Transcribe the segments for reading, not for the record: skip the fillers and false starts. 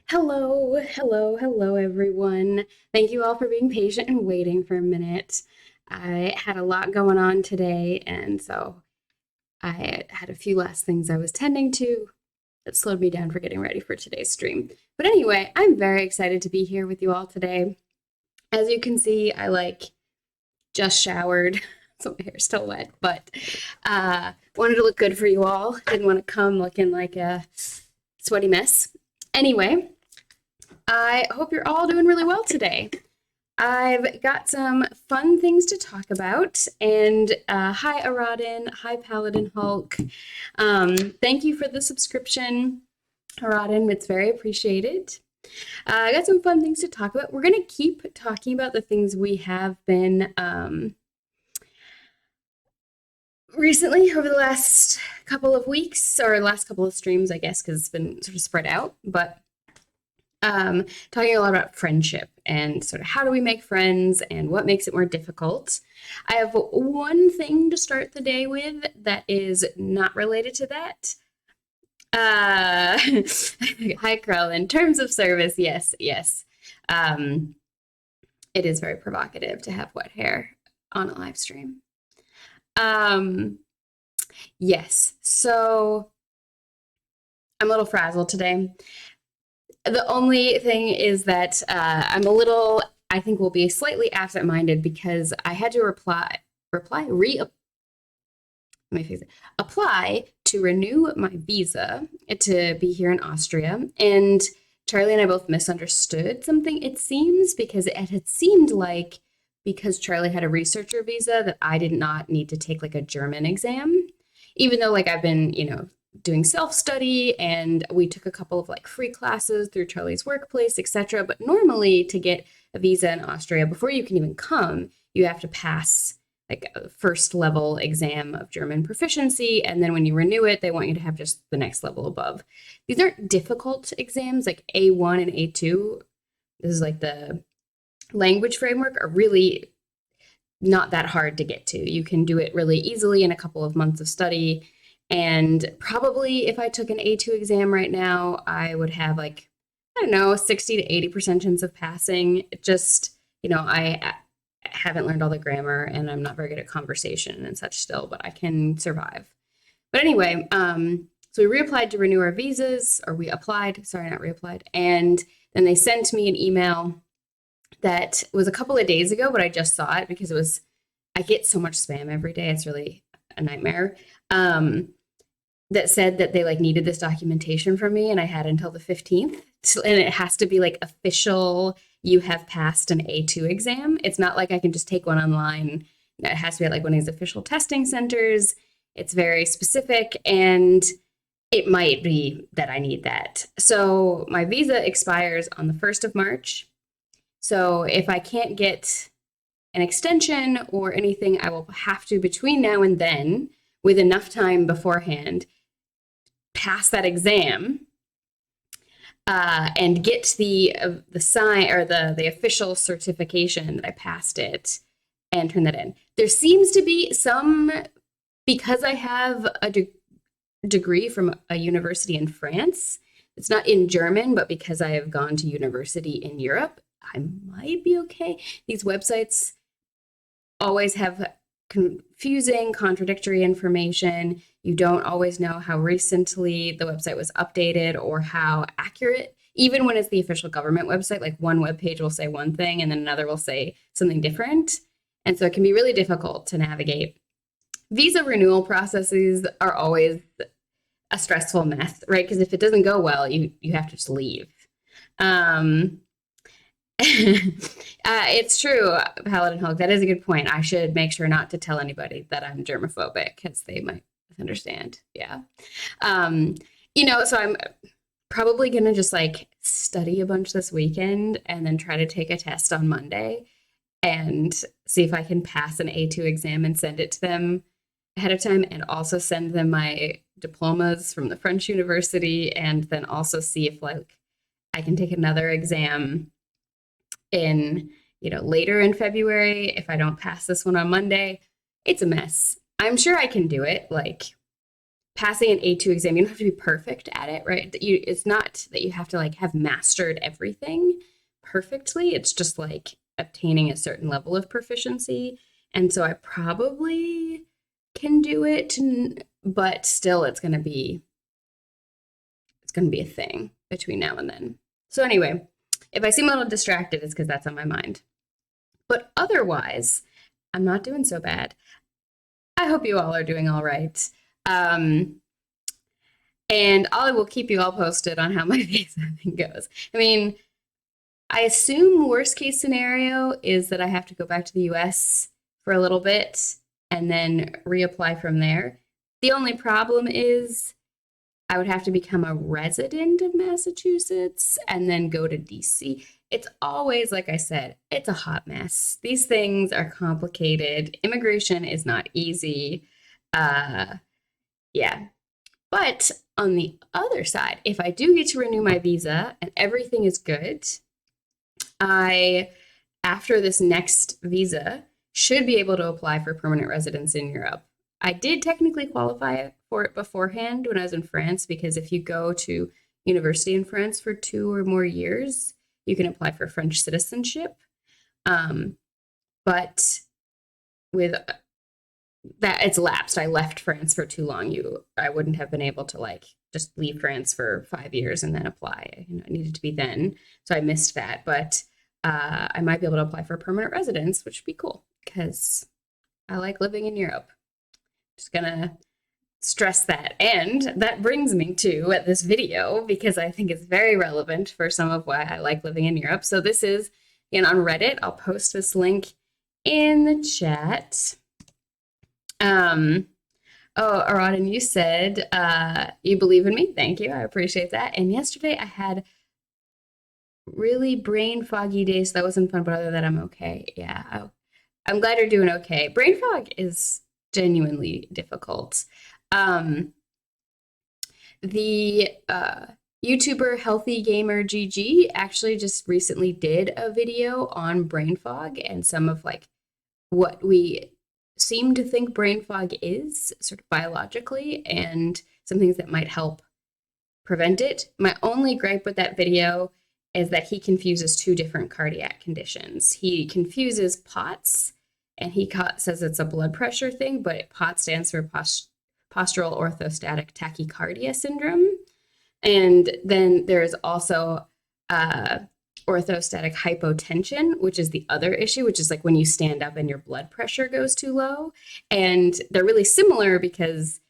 Hello, everyone. Thank you all for being patient and waiting for a minute. I had a lot going on today, and so I had a few last things I was tending to that slowed me down for getting ready for today's stream. But anyway, I'm very excited to be here with you all today. As you can see, I just showered, so my hair's still wet, but wanted to look good for you all. Didn't want to come looking like a sweaty mess. Anyway, I hope you're all doing really well today. I've got some fun things to talk about. And hi, Aradin. Hi, Paladin Hulk. Thank you for the subscription, Aradin. It's very appreciated. I got some fun things to talk about. We're going to keep talking about the things we have been recently over the last couple of weeks, or last couple of streams, I guess, because it's been sort of spread out. But talking a lot about friendship and sort of how do we make friends and what makes it more difficult. I have one thing to start the day with that is not related to that. Hi, Krell. In terms of service, yes. It is very provocative to have wet hair on a live stream. Yes, so I'm a little frazzled today. The only thing is that I'm a little, I think will be slightly absent-minded because I had to apply to renew my visa to be here in Austria. And Charlie and I both misunderstood something, it seems, because it had seemed like because Charlie had a researcher visa that I did not need to take like a German exam, even though like I've been, doing self-study and we took a couple of like free classes through Charlie's workplace, etc. But normally to get a visa in Austria, before you can even come, you have to pass like a first level exam of German proficiency. And then when you renew it, they want you to have just the next level above. These aren't difficult exams like A1 and A2. This is like the language framework are really not that hard to get to. You can do it really easily in a couple of months of study. And probably if I took an A2 exam right now, I would have like, I don't know, 60 to 80% chance of passing. Just, I haven't learned all the grammar and I'm not very good at conversation and such still, but I can survive. But anyway, so we reapplied to renew our visas, or we applied, sorry, not reapplied. And then they sent me an email that was a couple of days ago, but I just saw it because I get so much spam every day. It's really a nightmare. That said that they like needed this documentation from me and I had until the 15th. And it has to be like official, you have passed an A2 exam. It's not like I can just take one online. It has to be at like one of these official testing centers. It's very specific and it might be that I need that. So my visa expires on the 1st of March. So if I can't get an extension or anything, I will have to, between now and then, with enough time beforehand, pass that exam and get the sign or the official certification that I passed it and turn that in. There seems to be some, because I have a degree from a university in France. It's not in German, but because I have gone to university in Europe, I might be okay. These websites always have confusing, contradictory information. You don't always know how recently the website was updated or how accurate, even when it's the official government website, like one web page will say one thing and then another will say something different. And so it can be really difficult to navigate. Visa renewal processes are always a stressful mess, right? Because if it doesn't go well, you have to just leave. It's true, Paladin Hulk. That is a good point. I should make sure not to tell anybody that I'm germophobic because they might understand. Yeah. So I'm probably going to just like study a bunch this weekend and then try to take a test on Monday and see if I can pass an A2 exam and send it to them ahead of time and also send them my diplomas from the French university and then also see if like I can take another exam in, later in February if I don't pass this one on Monday. It's a mess. I'm sure I can do it, like passing an A2 exam, you don't have to be perfect at it, right? It's not that you have to like have mastered everything perfectly. It's just like obtaining a certain level of proficiency. And so I probably can do it, but still it's going to be a thing between now and then. So anyway, if I seem a little distracted, it's because that's on my mind. But otherwise, I'm not doing so bad. I hope you all are doing all right. And I will keep you all posted on how my visa thing goes. I mean, I assume worst case scenario is that I have to go back to the US for a little bit and then reapply from there. The only problem is I would have to become a resident of Massachusetts and then go to DC. It's always, like I said, it's a hot mess. These things are complicated. Immigration is not easy. Yeah. But on the other side, if I do get to renew my visa and everything is good, after this next visa, should be able to apply for permanent residence in Europe. I did technically qualify for it beforehand when I was in France, because if you go to university in France for 2 or more years, you can apply for French citizenship. But with that, it's lapsed. I left France for too long. I wouldn't have been able to like just leave France for 5 years and then apply. It needed to be then, so I missed that. But I might be able to apply for permanent residence, which would be cool because I like living in Europe. Just gonna stress that. And that brings me to this video, because I think it's very relevant for some of why I like living in Europe. So this is again on Reddit. I'll post this link in the chat. Oh, Aradin, you said you believe in me. Thank you. I appreciate that. And yesterday I had really brain foggy days, so that wasn't fun, but other than that, I'm okay. Yeah, I'm glad you're doing okay. Brain fog is genuinely difficult. The YouTuber Healthy Gamer GG actually just recently did a video on brain fog and some of like what we seem to think brain fog is sort of biologically, and some things that might help prevent it. My only gripe with that video is that he confuses 2 different cardiac conditions. He confuses POTS, and he says it's a blood pressure thing, but POTS stands for postural orthostatic tachycardia syndrome. And then there's also orthostatic hypotension, which is the other issue, which is like when you stand up and your blood pressure goes too low. And they're really similar because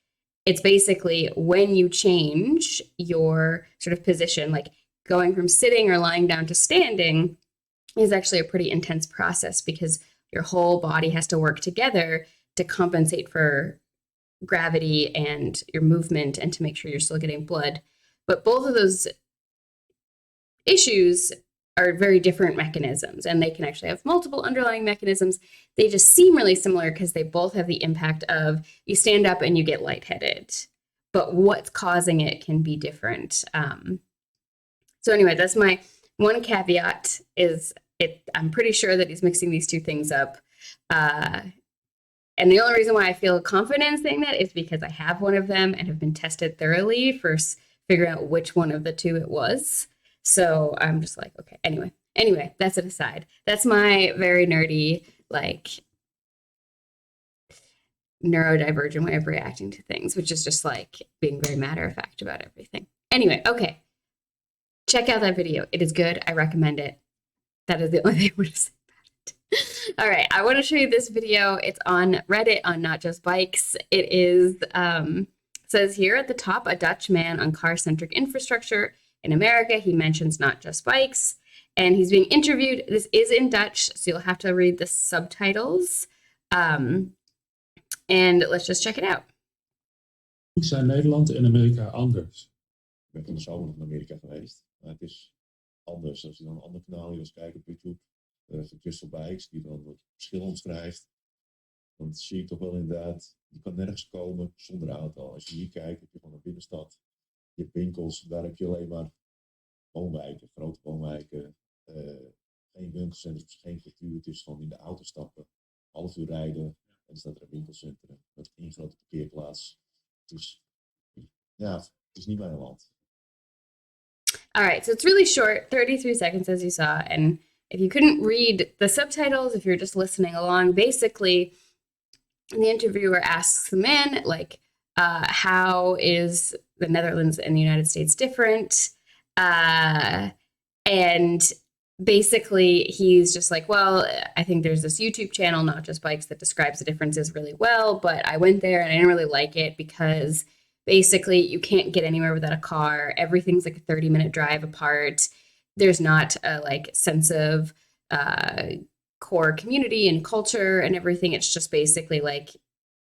it's basically when you change your sort of position, like going from sitting or lying down to standing is actually a pretty intense process, because your whole body has to work together to compensate for gravity and your movement and to make sure you're still getting blood. But both of those issues are very different mechanisms, and they can actually have multiple underlying mechanisms. They just seem really similar because they both have the impact of you stand up and you get lightheaded, but what's causing it can be different. So anyway, that's my one caveat, is I'm pretty sure that he's mixing these 2 things up. And the only reason why I feel confident in saying that is because I have one of them and have been tested thoroughly for figuring out which one of the 2 it was. So I'm just like, okay, anyway, that's an aside. That's my very nerdy, like, neurodivergent way of reacting to things, which is just like being very matter of fact about everything. Anyway, okay. Check out that video. It is good. I recommend it. That is the only thing I want to say about it. All right, I want to show you this video. It's on Reddit on Not Just Bikes. It is, says here at the top, a Dutch man on car-centric infrastructure in America. He mentions Not Just Bikes, and he's being interviewed. This is in Dutch, so you'll have to read the subtitles. And let's just check it out. Zijn Nederland en Amerika anders? Ik ben van de zomer in Amerika geweest, maar het is anders. Als je dan een ander kanaal wil eens kijken op YouTube, van Crystal Bikes, die dan het verschil omschrijft, dan zie je toch wel inderdaad, je kan nergens komen zonder auto. Als je hier kijkt, heb je gewoon een binnenstad, je hebt winkels, daar heb je alleen maar woonwijken, grote woonwijken, geen winkelcentrums, geen cultuur. Het is gewoon in de auto stappen, half uur rijden en dan staat er een winkelcentrum met één grote parkeerplaats. Dus ja, het is niet mijn land. All right, so it's really short, 33 seconds as you saw. And if you couldn't read the subtitles, if you're just listening along, basically the interviewer asks the man, like, how is the Netherlands and the United States different? And basically he's just like, well, I think there's this YouTube channel, Not Just Bikes, that describes the differences really well, but I went there and I didn't really like it because basically you can't get anywhere without a car. Everything's like a 30-minute drive apart. There's not a like sense of core community and culture and everything. It's just basically like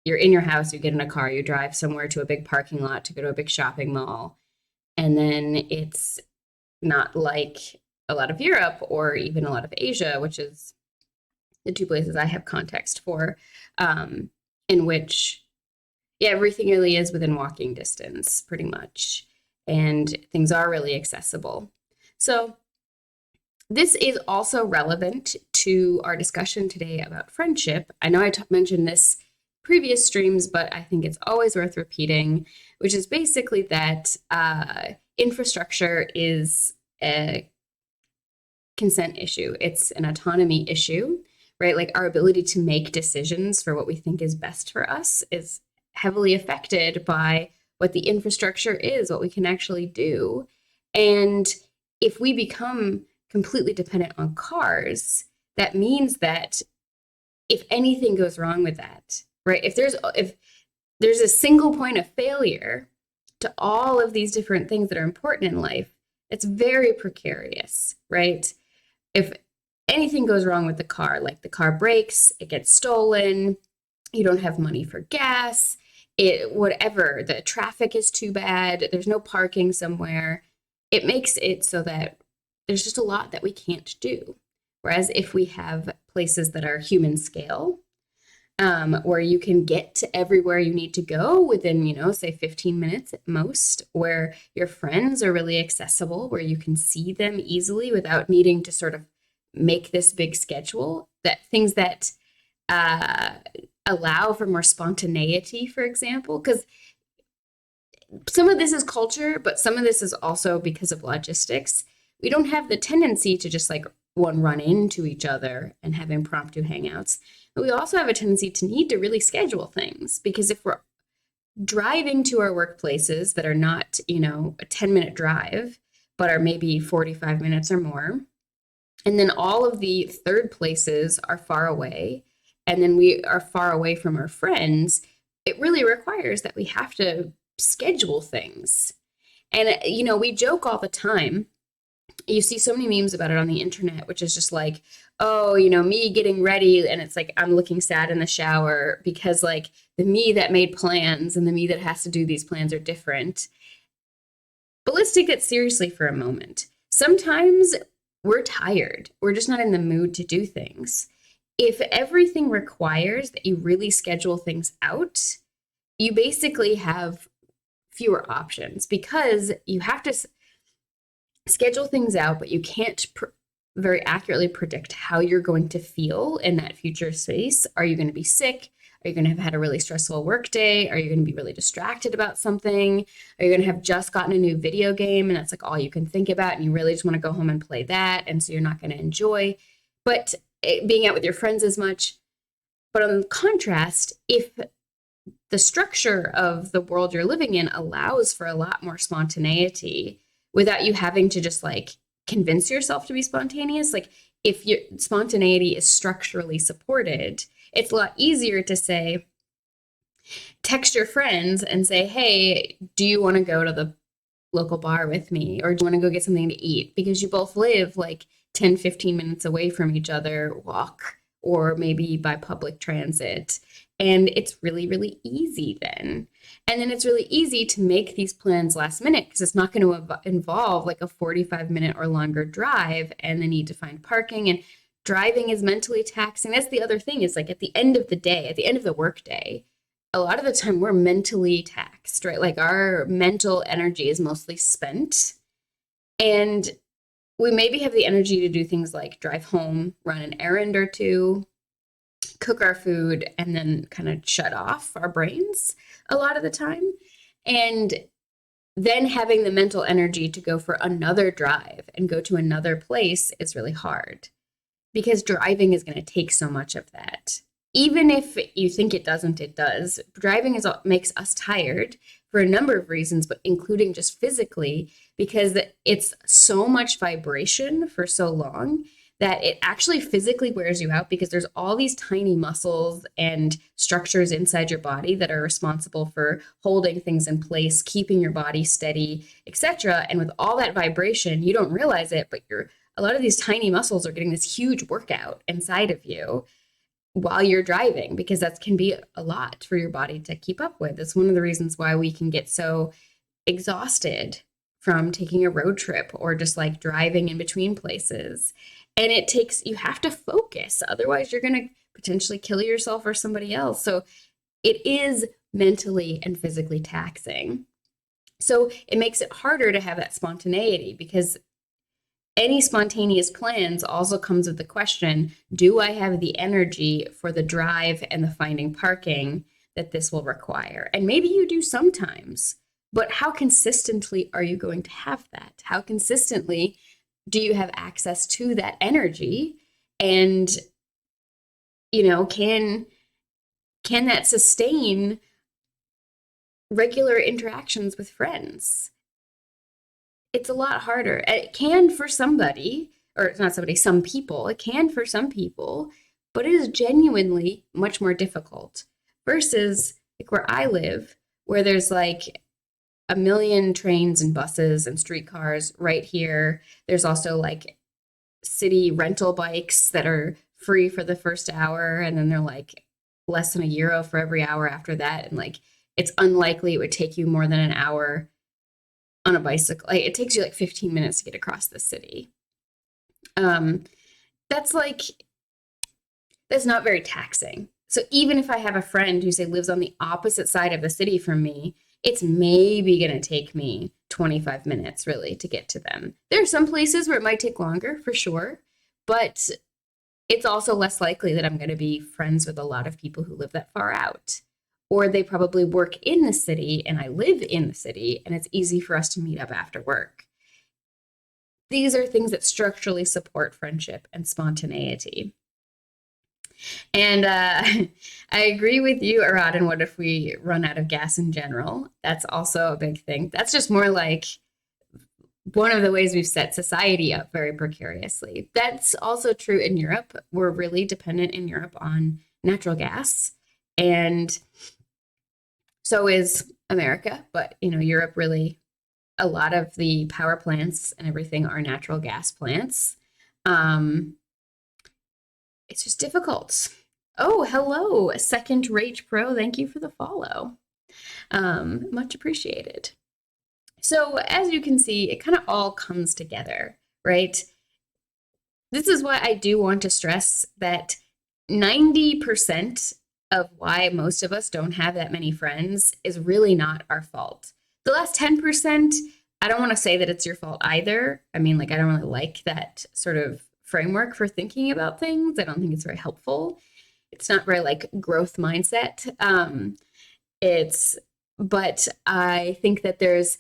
you're in your house, you get in a car, you drive somewhere to a big parking lot to go to a big shopping mall, and then it's not like a lot of Europe or even a lot of Asia, which is the two places I have context for, in which, yeah, everything really is within walking distance, pretty much, and things are really accessible. So this is also relevant to our discussion today about friendship. I know I mentioned this previous streams, but I think it's always worth repeating, which is basically that infrastructure is a consent issue. It's an autonomy issue, right? Like our ability to make decisions for what we think is best for us is heavily affected by what the infrastructure is, what we can actually do. And if we become completely dependent on cars, that means that if anything goes wrong with that, right? If there's a single point of failure to all of these different things that are important in life, it's very precarious, right? If anything goes wrong with the car, like the car breaks, it gets stolen, you don't have money for gas, whatever, the traffic is too bad, there's no parking somewhere, it makes it so that there's just a lot that we can't do. Whereas if we have places that are human scale, where you can get to everywhere you need to go within, say 15 minutes at most, where your friends are really accessible, where you can see them easily without needing to sort of make this big schedule, that things that allow for more spontaneity, for example, because some of this is culture, but some of this is also because of logistics. We don't have the tendency to just like run into each other and have impromptu hangouts. But we also have a tendency to need to really schedule things, because if we're driving to our workplaces that are not, a 10-minute drive, but are maybe 45 minutes or more, and then all of the third places are far away, and then we are far away from our friends, it really requires that we have to schedule things. And, we joke all the time. You see so many memes about it on the internet, which is just like, oh, me getting ready, and it's like I'm looking sad in the shower because like the me that made plans and the me that has to do these plans are different. But let's take that seriously for a moment. Sometimes we're tired. We're just not in the mood to do things. If everything requires that you really schedule things out, you basically have fewer options because you have to schedule things out, but you can't very accurately predict how you're going to feel in that future space. Are you going to be sick? Are you going to have had a really stressful work day? Are you going to be really distracted about something? Are you going to have just gotten a new video game and that's like all you can think about and you really just want to go home and play that, and so you're not going to enjoy being out with your friends as much? But on contrast, if the structure of the world you're living in allows for a lot more spontaneity without you having to just like convince yourself to be spontaneous, like if your spontaneity is structurally supported, it's a lot easier to say, text your friends and say, hey, do you want to go to the local bar with me? Or do you want to go get something to eat? Because you both live like 10, 15 minutes away from each other, walk, or maybe by public transit. And it's really, really easy then. And then it's really easy to make these plans last minute because it's not going to involve like a 45-minute or longer drive and the need to find parking. And driving is mentally taxing. That's the other thing, is like at the end of the day, at the end of the workday, a lot of the time we're mentally taxed, right? Like our mental energy is mostly spent. And we maybe have the energy to do things like drive home, run an errand or two, cook our food, and then kind of shut off our brains a lot of the time. And then having the mental energy to go for another drive and go to another place is really hard because driving is going to take so much of that. Even if you think it doesn't, it does. Driving makes us tired for a number of reasons, but including just physically, because it's so much vibration for so long that it actually physically wears you out because there's all these tiny muscles and structures inside your body that are responsible for holding things in place, keeping your body steady, etc. And with all that vibration, you don't realize it, but a lot of these tiny muscles are getting this huge workout inside of you while you're driving, because that can be a lot for your body to keep up with. It's one of the reasons why we can get so exhausted from taking a road trip or just like driving in between places. And you have to focus. Otherwise, you're going to potentially kill yourself or somebody else. So it is mentally and physically taxing. So it makes it harder to have that spontaneity, because any spontaneous plans also comes with the question, do I have the energy for the drive and the finding parking that this will require? And maybe you do sometimes, but how consistently are you going to have that? How consistently do you have access to that energy? And, can that sustain regular interactions with friends? It's a lot harder. It can for somebody, or it's not somebody, some people. It can for some people, but it is genuinely much more difficult versus like where I live, where there's like a million trains and buses and streetcars right here. There's also like city rental bikes that are free for the first hour, and then they're like less than €1 for every hour after that. And like, it's unlikely it would take you more than an hour on a bicycle. Like, it takes you like 15 minutes to get across the city. That's not very taxing. So even if I have a friend who, say, lives on the opposite side of the city from me, it's maybe going to take me 25 minutes really to get to them. There are some places where it might take longer for sure, but it's also less likely that I'm going to be friends with a lot of people who live that far out. Or they probably work in the city and I live in the city, and it's easy for us to meet up after work. These are things that structurally support friendship and spontaneity. And I agree with you, Arad, and what if we run out of gas in general? That's also a big thing. That's just more like one of the ways we've set society up very precariously. That's also true in Europe. We're really dependent in Europe on natural gas, and so is America. But, Europe really, a lot of the power plants and everything are natural gas plants. It's just difficult. Oh, hello, Second Rate Pro. Thank you for the follow. Much appreciated. So as you can see, it kind of all comes together, right? This is why I do want to stress that 90% of why most of us don't have that many friends is really not our fault. The last 10%, I don't want to say that it's your fault either. I mean, I don't really like that sort of framework for thinking about things. I don't think it's very helpful. It's not very growth mindset. But I think that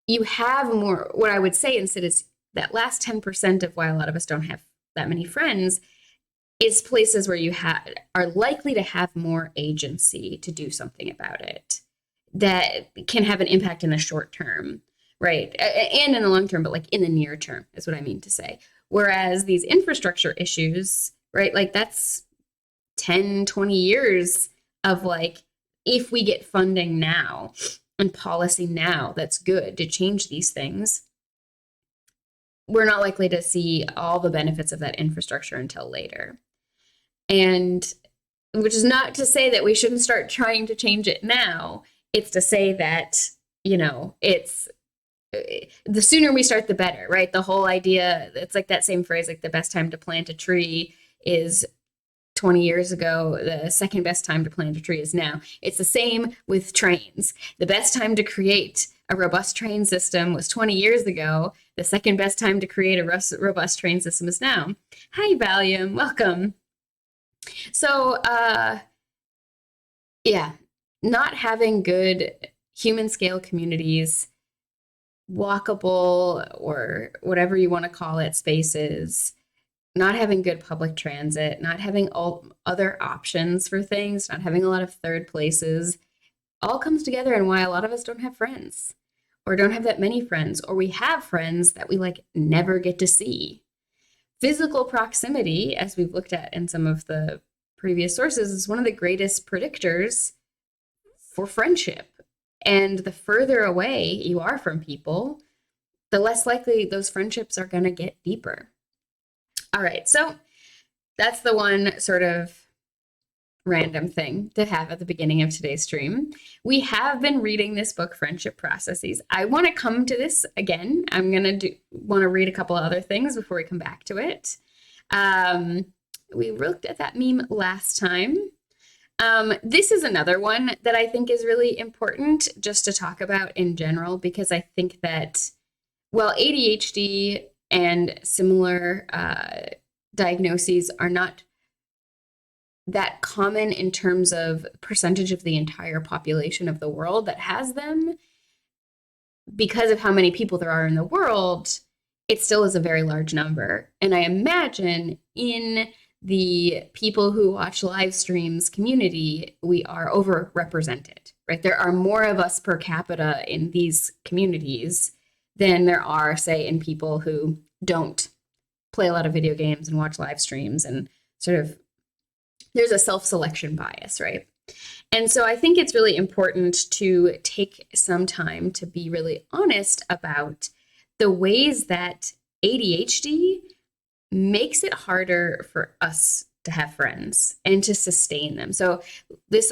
you have more. What I would say instead is that last 10% of why a lot of us don't have that many friends is places where you are likely to have more agency to do something about it that can have an impact in the short term, right? And in the long term, but in the near term is what I mean to say. Whereas these infrastructure issues, right, that's 10, 20 years of if we get funding now and policy now that's good to change these things, we're not likely to see all the benefits of that infrastructure until later. And which is not to say that we shouldn't start trying to change it now. It's to say that, it's the sooner we start, the better, right? The whole idea, it's that same phrase, the best time to plant a tree is 20 years ago. The second best time to plant a tree is now. It's the same with trains. The best time to create a robust train system was 20 years ago. The second best time to create a robust train system is now. Hi, Valium. Welcome. So, yeah, not having good human scale communities walkable or whatever you want to call it spaces, not having good public transit, not having all other options for things, not having a lot of third places, all comes together and why a lot of us don't have friends or don't have that many friends, or we have friends that we like never get to see. Physical proximity, as we've looked at in some of the previous sources, is one of the greatest predictors for friendship. And the further away you are from people, the less likely those friendships are going to get deeper. All right, so that's the one sort of random thing to have at the beginning of today's stream. We have been reading this book, Friendship Processes. I want to come to this again. I'm going to want to read a couple of other things before we come back to it. We looked at that meme last time. This is another one that I think is really important just to talk about in general, because I think that, well, ADHD and similar diagnoses are not that common in terms of percentage of the entire population of the world that has them. Because of how many people there are in the world, it still is a very large number. And I imagine in the people who watch live streams community, we are overrepresented, right? There are more of us per capita in these communities than there are, say, in people who don't play a lot of video games and watch live streams, and sort of there's a self-selection bias, right? And so I think it's really important to take some time to be really honest about the ways that ADHD makes it harder for us to have friends and to sustain them. So this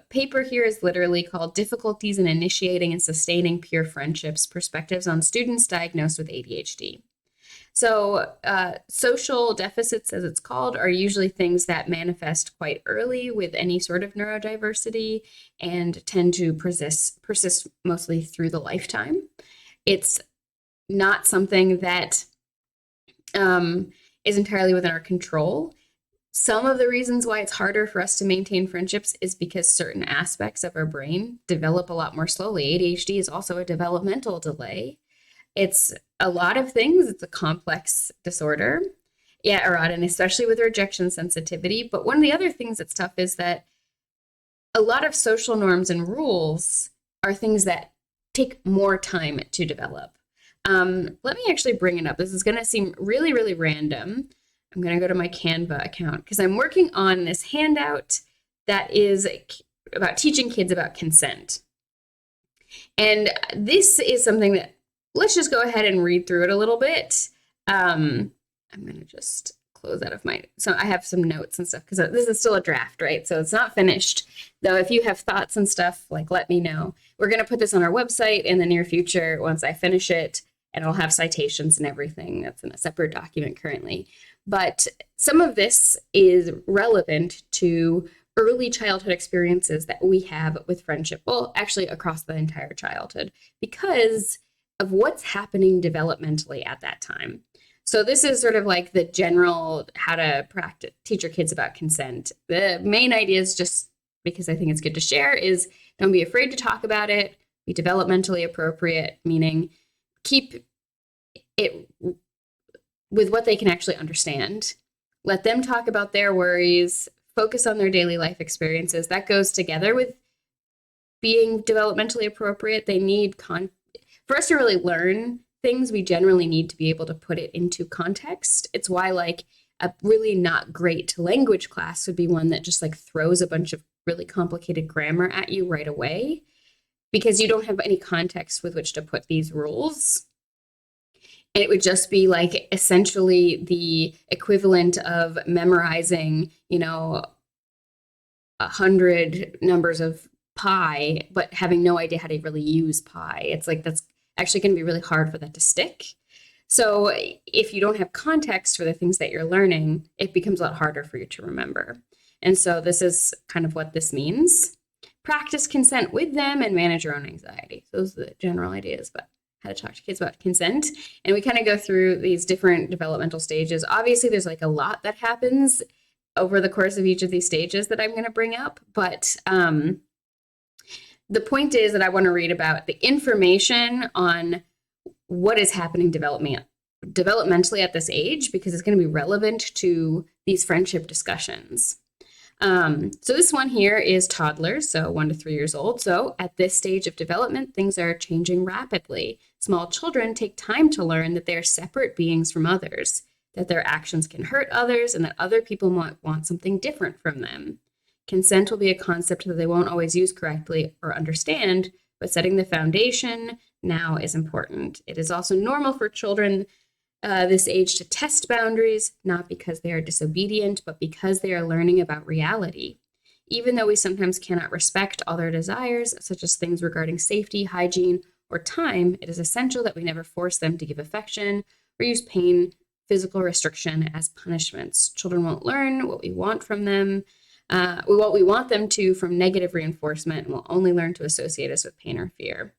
paper here is literally called Difficulties in Initiating and Sustaining Peer Friendships, Perspectives on Students Diagnosed with ADHD. So social deficits, as it's called, are usually things that manifest quite early with any sort of neurodiversity and tend to persist mostly through the lifetime. It's not something that is entirely within our control. Some of the reasons why it's harder for us to maintain friendships is because certain aspects of our brain develop a lot more slowly. ADHD is also a developmental delay. It's a lot of things. It's a complex disorder. Yeah, and especially with rejection sensitivity. But one of the other things that's tough is that a lot of social norms and rules are things that take more time to develop. Let me actually bring it up. This is going to seem really, really random. I'm going to go to my Canva account because I'm working on this handout that is about teaching kids about consent. And this is something that, let's just go ahead and read through it a little bit. I'm going to just close out of so I have some notes and stuff because this is still a draft, right? So it's not finished. Though if you have thoughts and stuff, like, let me know. We're going to put this on our website in the near future once I finish it, and I'll have citations and everything. That's in a separate document currently. But some of this is relevant to early childhood experiences that we have with friendship, well, actually across the entire childhood, because of what's happening developmentally at that time. So this is sort of like the general how to teach your kids about consent. The main idea is, just because I think it's good to share, is don't be afraid to talk about it, be developmentally appropriate, meaning keep it with what they can actually understand. Let them talk about their worries, focus on their daily life experiences. That goes together with being developmentally appropriate. They need for us to really learn things, we generally need to be able to put it into context. It's why, like, a really not great language class would be one that just like throws a bunch of really complicated grammar at you right away, because you don't have any context with which to put these rules. And it would just be like essentially the equivalent of memorizing, 100 numbers of pi, but having no idea how to really use pi. It's like, that's actually going to be really hard for that to stick. So if you don't have context for the things that you're learning, it becomes a lot harder for you to remember. And so this is kind of what this means. Practice consent with them and manage your own anxiety. Those are the general ideas, but how to talk to kids about consent. And we kind of go through these different developmental stages. Obviously, there's like a lot that happens over the course of each of these stages that I'm going to bring up, but the point is that I want to read about the information on what is happening developmentally at this age, because it's going to be relevant to these friendship discussions. So this one here is toddlers, so 1 to 3 years old. So at this stage of development, things are changing rapidly. Small children take time to learn that they are separate beings from others, that their actions can hurt others, and that other people might want something different from them. Consent will be a concept that they won't always use correctly or understand, but setting the foundation now is important. It is also normal for children this age to test boundaries, not because they are disobedient, but because they are learning about reality. Even though we sometimes cannot respect all their desires, such as things regarding safety, hygiene, or time, it is essential that we never force them to give affection or use pain, physical restriction as punishments. Children won't learn what we want from them, what we want them to from negative reinforcement, and will only learn to associate us with pain or fear.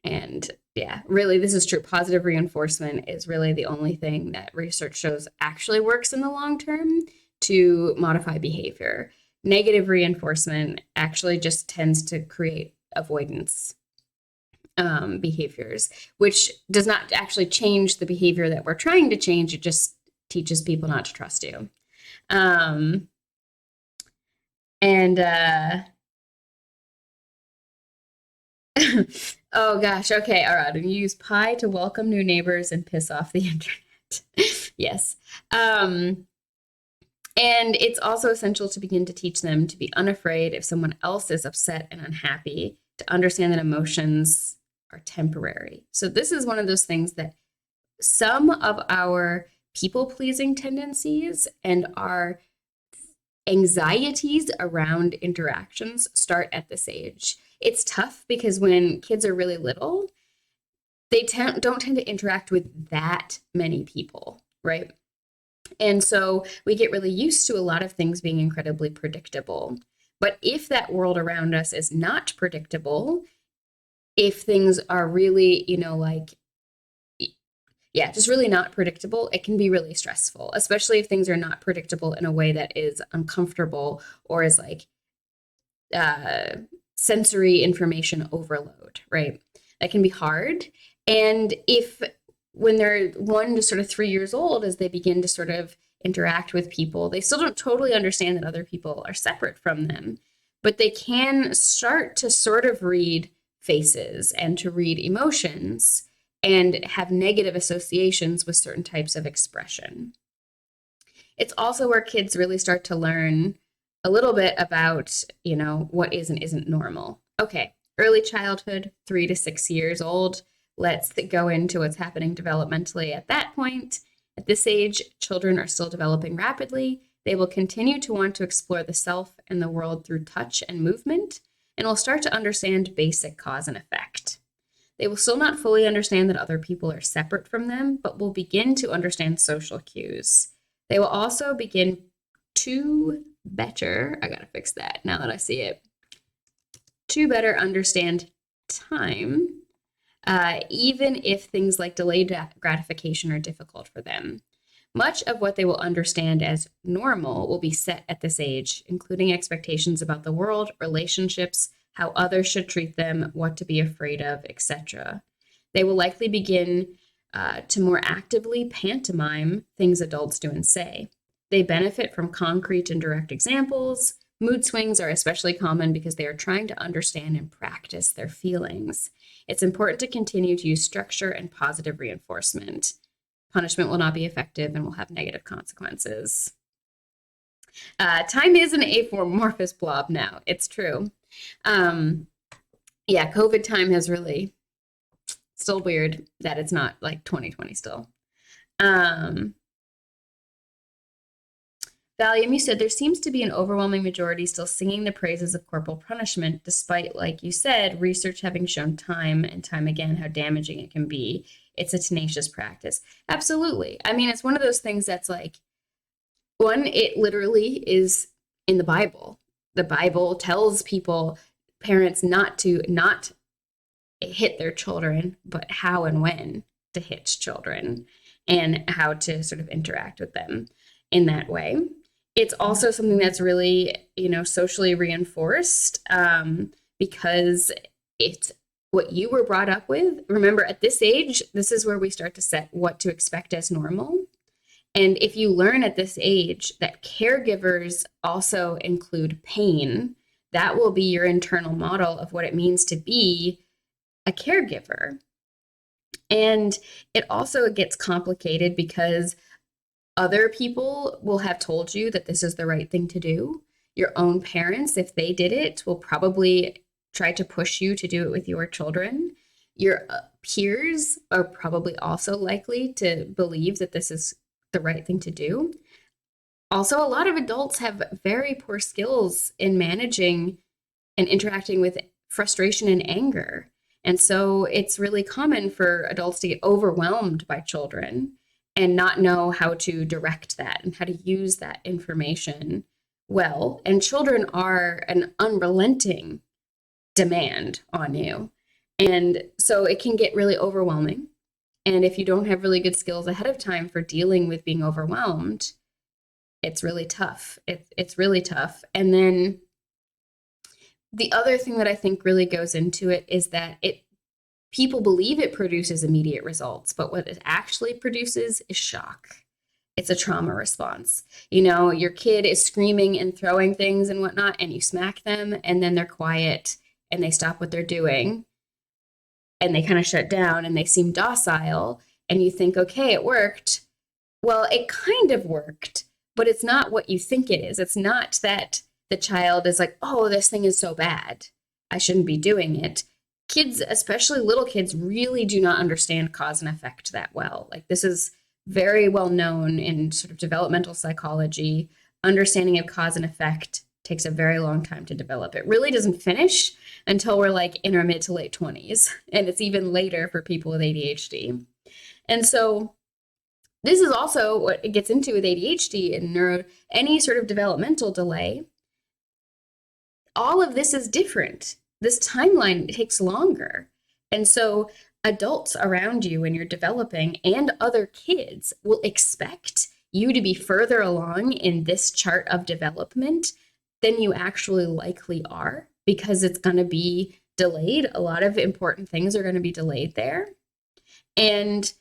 And yeah, really, this is true. Positive reinforcement is really the only thing that research shows actually works in the long term to modify behavior. Negative reinforcement actually just tends to create avoidance behaviors, which does not actually change the behavior that we're trying to change. It just teaches people not to trust you. Oh gosh, okay, all right. And you use pie to welcome new neighbors and piss off the internet. Yes. And it's also essential to begin to teach them to be unafraid if someone else is upset and unhappy, to understand that emotions are temporary. So this is one of those things that some of our people-pleasing tendencies and our anxieties around interactions start at this age. It's tough because when kids are really little, they don't tend to interact with that many people, right? And so we get really used to a lot of things being incredibly predictable. But if that world around us is not predictable, if things are really, just really not predictable, it can be really stressful, especially if things are not predictable in a way that is uncomfortable or is like sensory information overload, right? That can be hard. And when they're 1 to sort of 3 years old, as they begin to sort of interact with people, they still don't totally understand that other people are separate from them, but they can start to sort of read faces and to read emotions and have negative associations with certain types of expression. It's also where kids really start to learn a little bit about, what is and isn't normal. Okay, early childhood, 3 to 6 years old. Let's go into what's happening developmentally at that point. At this age, children are still developing rapidly. They will continue to want to explore the self and the world through touch and movement, and will start to understand basic cause and effect. They will still not fully understand that other people are separate from them, but will begin to understand social cues. They will also begin to better, I gotta fix that now that I see it, to better understand time, even if things like delayed gratification are difficult for them. Much of what they will understand as normal will be set at this age, including expectations about the world, relationships, how others should treat them, what to be afraid of, etc. They will likely begin to more actively pantomime things adults do and say. They benefit from concrete and direct examples. Mood swings are especially common because they are trying to understand and practice their feelings. It's important to continue to use structure and positive reinforcement. Punishment will not be effective and will have negative consequences. Time is an amorphous blob now. It's true. COVID time has really still weird that it's not like 2020 still. Valium, you said there seems to be an overwhelming majority still singing the praises of corporal punishment, despite, like you said, research having shown time and time again how damaging it can be. It's a tenacious practice. Absolutely. I mean, it's one of those things that's like, one, it literally is in the Bible. The Bible tells parents not hit their children, but how and when to hit children and how to sort of interact with them in that way. It's also something that's really, socially reinforced because it's what you were brought up with. Remember, at this age, this is where we start to set what to expect as normal. And if you learn at this age that caregivers also include pain, that will be your internal model of what it means to be a caregiver. And it also gets complicated because other people will have told you that this is the right thing to do. Your own parents, if they did it, will probably try to push you to do it with your children. Your peers are probably also likely to believe that this is the right thing to do. Also, a lot of adults have very poor skills in managing and interacting with frustration and anger. And so it's really common for adults to get overwhelmed by children and not know how to direct that and how to use that information well. And children are an unrelenting demand on you. And so it can get really overwhelming. And if you don't have really good skills ahead of time for dealing with being overwhelmed, it's really tough. It's really tough. And then the other thing that I think really goes into it is that people believe it produces immediate results, but what it actually produces is shock. It's a trauma response. You know, your kid is screaming and throwing things and whatnot, and you smack them, and then they're quiet and they stop what they're doing and they kind of shut down and they seem docile, and you think, okay, it worked. Well, it kind of worked, but it's not what you think it is. It's not that the child is like, oh, this thing is so bad, I shouldn't be doing it. Kids, especially little kids, really do not understand cause and effect that well. Like, this is very well known in sort of developmental psychology. Understanding of cause and effect takes a very long time to develop. It really doesn't finish until we're like in our mid to late 20s. And it's even later for people with ADHD. And so this is also what it gets into with ADHD and any sort of developmental delay. All of this is different. This timeline takes longer. And so adults around you when you're developing and other kids will expect you to be further along in this chart of development than you actually likely are, because it's going to be delayed. A lot of important things are going to be delayed there. And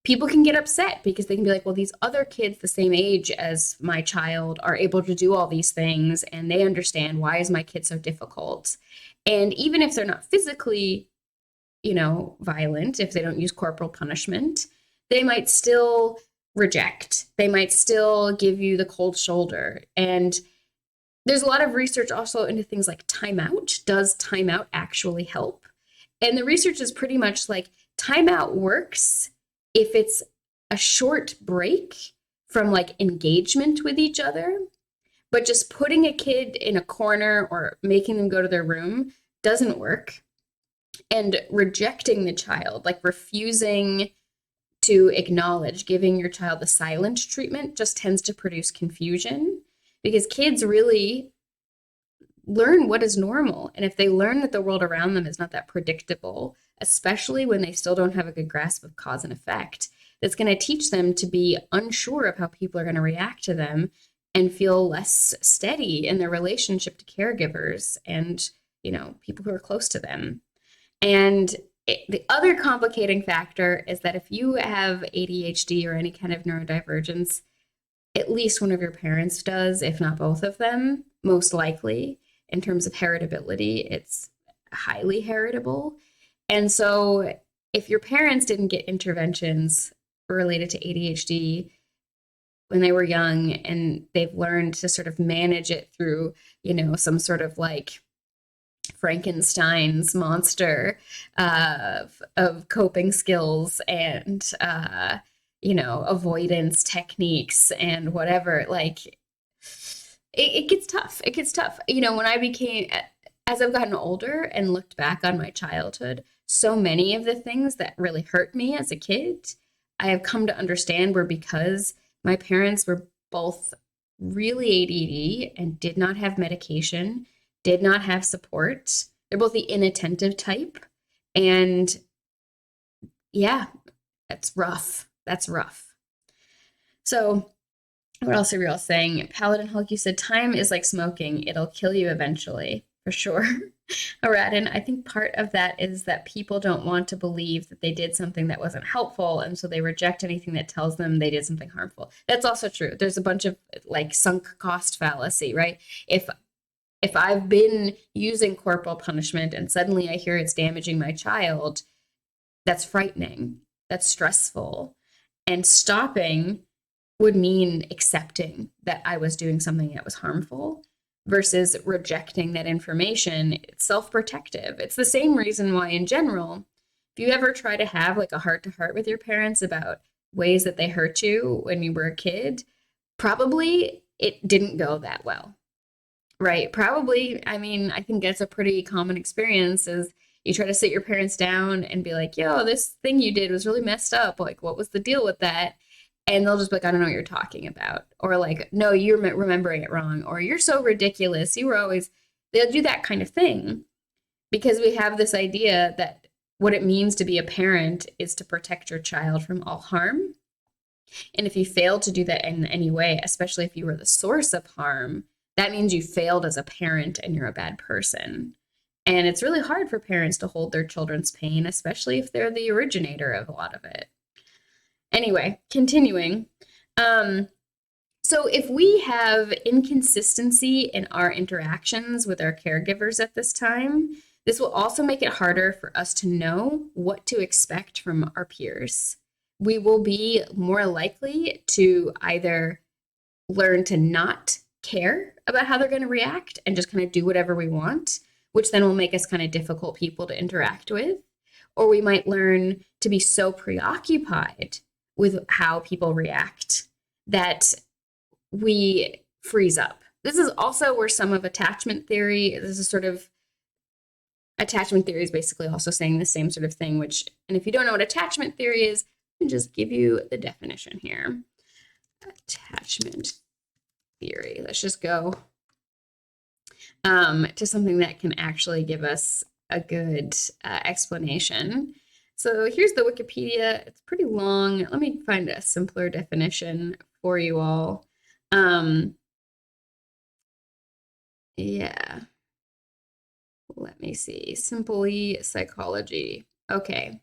people can get upset because they can be like, well, these other kids the same age as my child are able to do all these things, and they understand, why is my kid so difficult? And even if they're not physically, violent, if they don't use corporal punishment, they might still reject. They might still give you the cold shoulder. And there's a lot of research also into things like timeout. Does timeout actually help? And the research is pretty much like, timeout works if it's a short break from like engagement with each other, but just putting a kid in a corner or making them go to their room doesn't work. And rejecting the child, like refusing to acknowledge, giving your child the silent treatment, just tends to produce confusion, because kids really learn what is normal. And if they learn that the world around them is not that predictable, especially when they still don't have a good grasp of cause and effect, that's going to teach them to be unsure of how people are going to react to them and feel less steady in their relationship to caregivers and, people who are close to them. And the other complicating factor is that if you have ADHD or any kind of neurodivergence, at least one of your parents does, if not both of them, most likely. In terms of heritability, it's highly heritable. And so if your parents didn't get interventions related to ADHD when they were young, and they've learned to sort of manage it through, some sort of like Frankenstein's monster of coping skills and, avoidance techniques and whatever, like it gets tough. It gets tough. As I've gotten older and looked back on my childhood, so many of the things that really hurt me as a kid, I have come to understand were because my parents were both really ADD and did not have medication, did not have support. They're both the inattentive type. And yeah, that's rough. That's rough. So what else are we all saying? Paladin Hulk, you said time is like smoking. It'll kill you eventually. for sure. Aradin, I think part of that is that people don't want to believe that they did something that wasn't helpful, and so they reject anything that tells them they did something harmful. That's also true. There's a bunch of like sunk cost fallacy, right? If I've been using corporal punishment and suddenly I hear it's damaging my child, that's frightening. That's stressful. And stopping would mean accepting that I was doing something that was harmful versus rejecting that information. It's self-protective. It's the same reason why, in general, if you ever try to have like a heart-to-heart with your parents about ways that they hurt you when you were a kid, probably it didn't go that well. Right. Probably. I mean, I think that's a pretty common experience is you try to sit your parents down and be like, yo, this thing you did was really messed up. Like, what was the deal with that? And they'll just be like, I don't know what you're talking about. Or like, no, you're remembering it wrong. Or you're so ridiculous. You were always, they'll do that kind of thing because we have this idea that what it means to be a parent is to protect your child from all harm. And if you fail to do that in any way, especially if you were the source of harm, that means you failed as a parent and you're a bad person. And it's really hard for parents to hold their children's pain, especially if they're the originator of a lot of it. Anyway, continuing. So if we have inconsistency in our interactions with our caregivers at this time, this will also make it harder for us to know what to expect from our peers. We will be more likely to either learn to not care about how they're going to react and just kind of do whatever we want, which then will make us kind of difficult people to interact with. Or we might learn to be so preoccupied with how people react that we freeze up. This is also where some of attachment theory, this is sort of, attachment theory is basically also saying the same sort of thing, which, and if you don't know what attachment theory is, let me just give you the definition here. Attachment theory. Let's just go to something that can actually give us a good explanation. So here's the Wikipedia. It's pretty long. Let me find a simpler definition for you all. Yeah. Let me see. Simply psychology. Okay.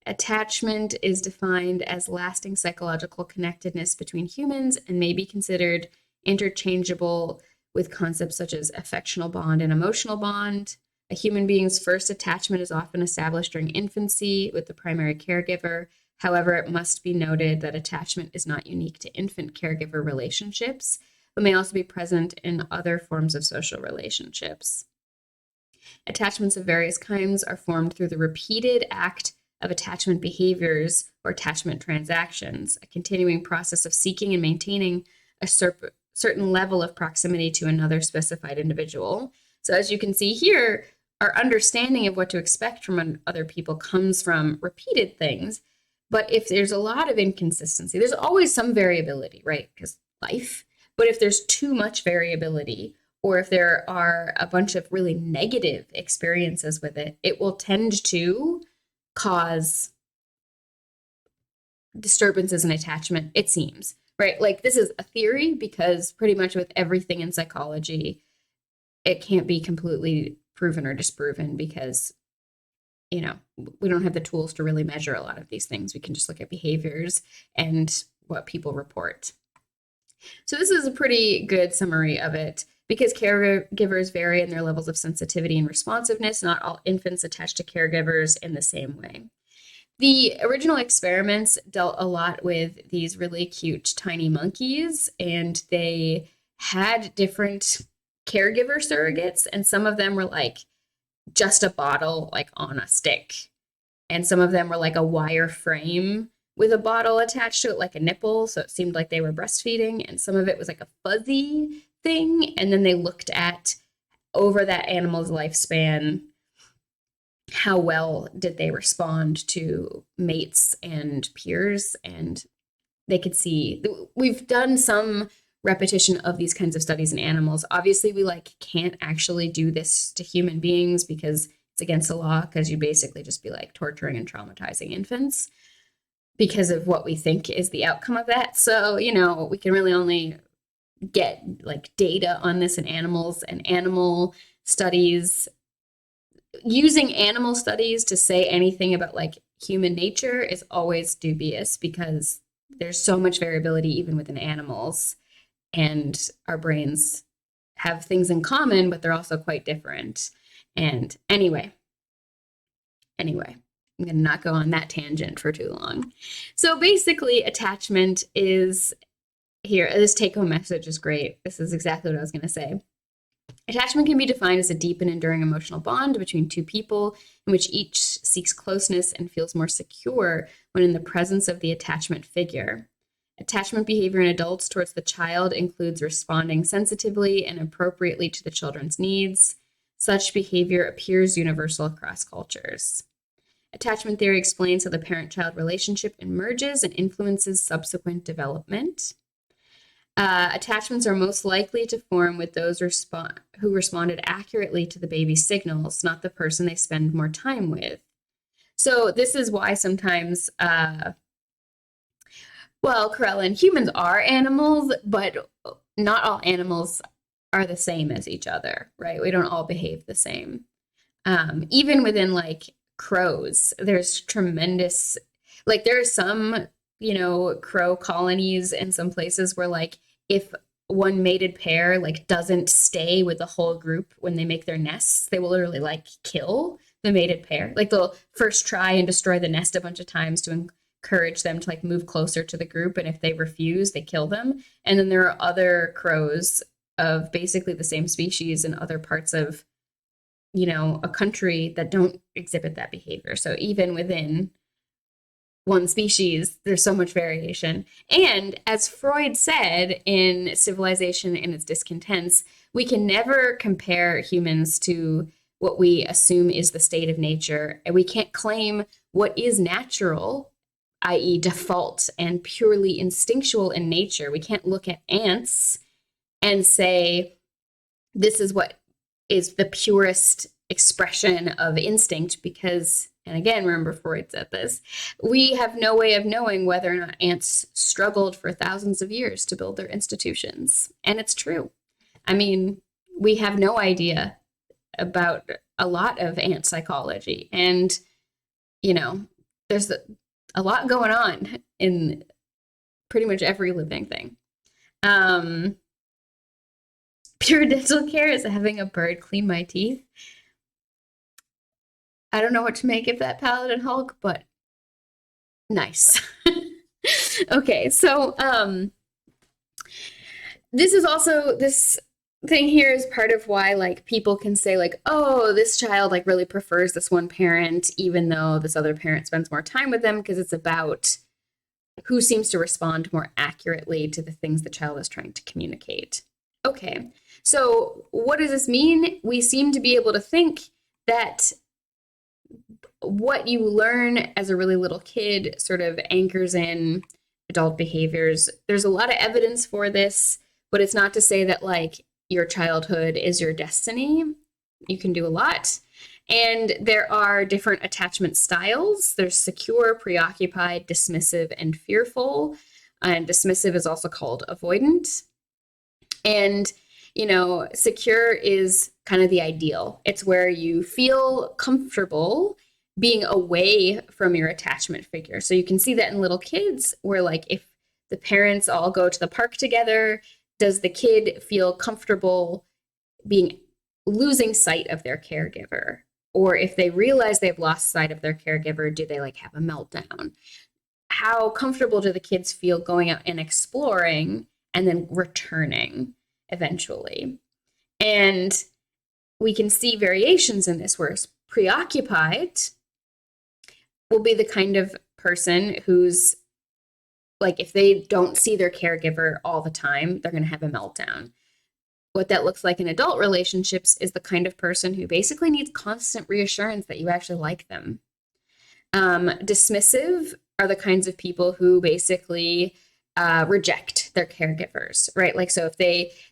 Attachment is defined as lasting psychological connectedness between humans and may be considered interchangeable with concepts such as affectional bond and emotional bond. A human being's first attachment is often established during infancy with the primary caregiver. However, it must be noted that attachment is not unique to infant caregiver relationships, but may also be present in other forms of social relationships. Attachments of various kinds are formed through the repeated act of attachment behaviors or attachment transactions, a continuing process of seeking and maintaining a certain level of proximity to another specified individual. So as you can see here, our understanding of what to expect from other people comes from repeated things. But if there's a lot of inconsistency, there's always some variability, right? Because life. But if there's too much variability, or if there are a bunch of really negative experiences with it, it will tend to cause disturbances in attachment, it seems, right? Like this is a theory because pretty much with everything in psychology, it can't be completely proven or disproven because, you know, we don't have the tools to really measure a lot of these things. We can just look at behaviors and what people report. So this is a pretty good summary of it. Because caregivers vary in their levels of sensitivity and responsiveness, not all infants attach to caregivers in the same way. The original experiments dealt a lot with these really cute tiny monkeys, and they had different caregiver surrogates, and some of them were like just a bottle like on a stick, and some of them were like a wire frame with a bottle attached to it like a nipple, so it seemed like they were breastfeeding, and some of it was like a fuzzy thing, and then they looked at over that animal's lifespan how well did they respond to mates and peers, and they could see we've done some repetition of these kinds of studies in animals. Obviously we like can't actually do this to human beings because it's against the law, because you basically just be like torturing and traumatizing infants because of what we think is the outcome of that. So, you know, we can really only get like data on this in animals, and animal studies, using animal studies to say anything about like human nature is always dubious because there's so much variability even within animals, and our brains have things in common, but they're also quite different. And anyway, I'm going to not go on that tangent for too long. So basically, attachment is here. This take home message is great. This is exactly what I was going to say. Attachment can be defined as a deep and enduring emotional bond between two people in which each seeks closeness and feels more secure when in the presence of the attachment figure. Attachment behavior in adults towards the child includes responding sensitively and appropriately to the children's needs. Such behavior appears universal across cultures. Attachment theory explains how the parent-child relationship emerges and influences subsequent development. Attachments are most likely to form with those who responded accurately to the baby's signals, not the person they spend more time with. So this is why sometimes, Corellin, humans are animals, but not all animals are the same as each other, right? We don't all behave the same. Even within like crows, there's tremendous, like there are some, crow colonies in some places where like if one mated pair like doesn't stay with the whole group when they make their nests, they will literally like kill the mated pair. Like they'll first try and destroy the nest a bunch of times to encourage them to like move closer to the group, and if they refuse, they kill them. And then there are other crows of basically the same species in other parts of a country that don't exhibit that behavior. So even within one species, there's so much variation. And as Freud said in Civilization and Its Discontents, we can never compare humans to what we assume is the state of nature. And we can't claim what is natural, i.e. default and purely instinctual in nature. We can't look at ants and say, this is what is the purest expression of instinct, because, and again, remember Freud said this, we have no way of knowing whether or not ants struggled for thousands of years to build their institutions. And it's true. I mean, we have no idea about a lot of ant psychology. And, there's a lot going on in pretty much every living thing. Pure dental care is having a bird clean my teeth. I don't know what to make of that, Paladin Hulk, but nice. Okay, so this thing here is part of why like people can say like, oh, this child like really prefers this one parent even though this other parent spends more time with them, because it's about who seems to respond more accurately to the things the child is trying to communicate. Okay, so what does this mean? We seem to be able to think that what you learn as a really little kid sort of anchors in adult behaviors. There's a lot of evidence for this, but it's not to say that like your childhood is your destiny. You can do a lot. And there are different attachment styles. There's secure, preoccupied, dismissive, and fearful. And dismissive is also called avoidant. And, secure is kind of the ideal. It's where you feel comfortable being away from your attachment figure. So you can see that in little kids where like if the parents all go to the park together, does the kid feel comfortable losing sight of their caregiver? Or if they realize they've lost sight of their caregiver, do they like have a meltdown? How comfortable do the kids feel going out and exploring and then returning eventually? And we can see variations in this where preoccupied will be the kind of person who's like, if they don't see their caregiver all the time, they're going to have a meltdown. What that looks like in adult relationships is the kind of person who basically needs constant reassurance that you actually like them. Dismissive are the kinds of people who basically reject their caregivers, right? Like, so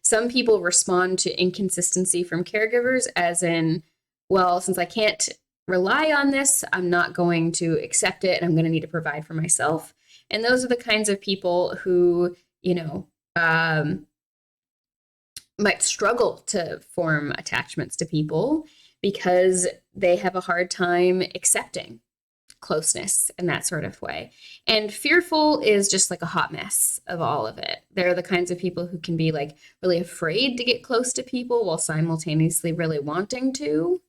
some people respond to inconsistency from caregivers as in, well, since I can't rely on this, I'm not going to accept it, and I'm going to need to provide for myself. And those are the kinds of people who, might struggle to form attachments to people because they have a hard time accepting closeness in that sort of way. And fearful is just like a hot mess of all of it. They're the kinds of people who can be like really afraid to get close to people while simultaneously really wanting to.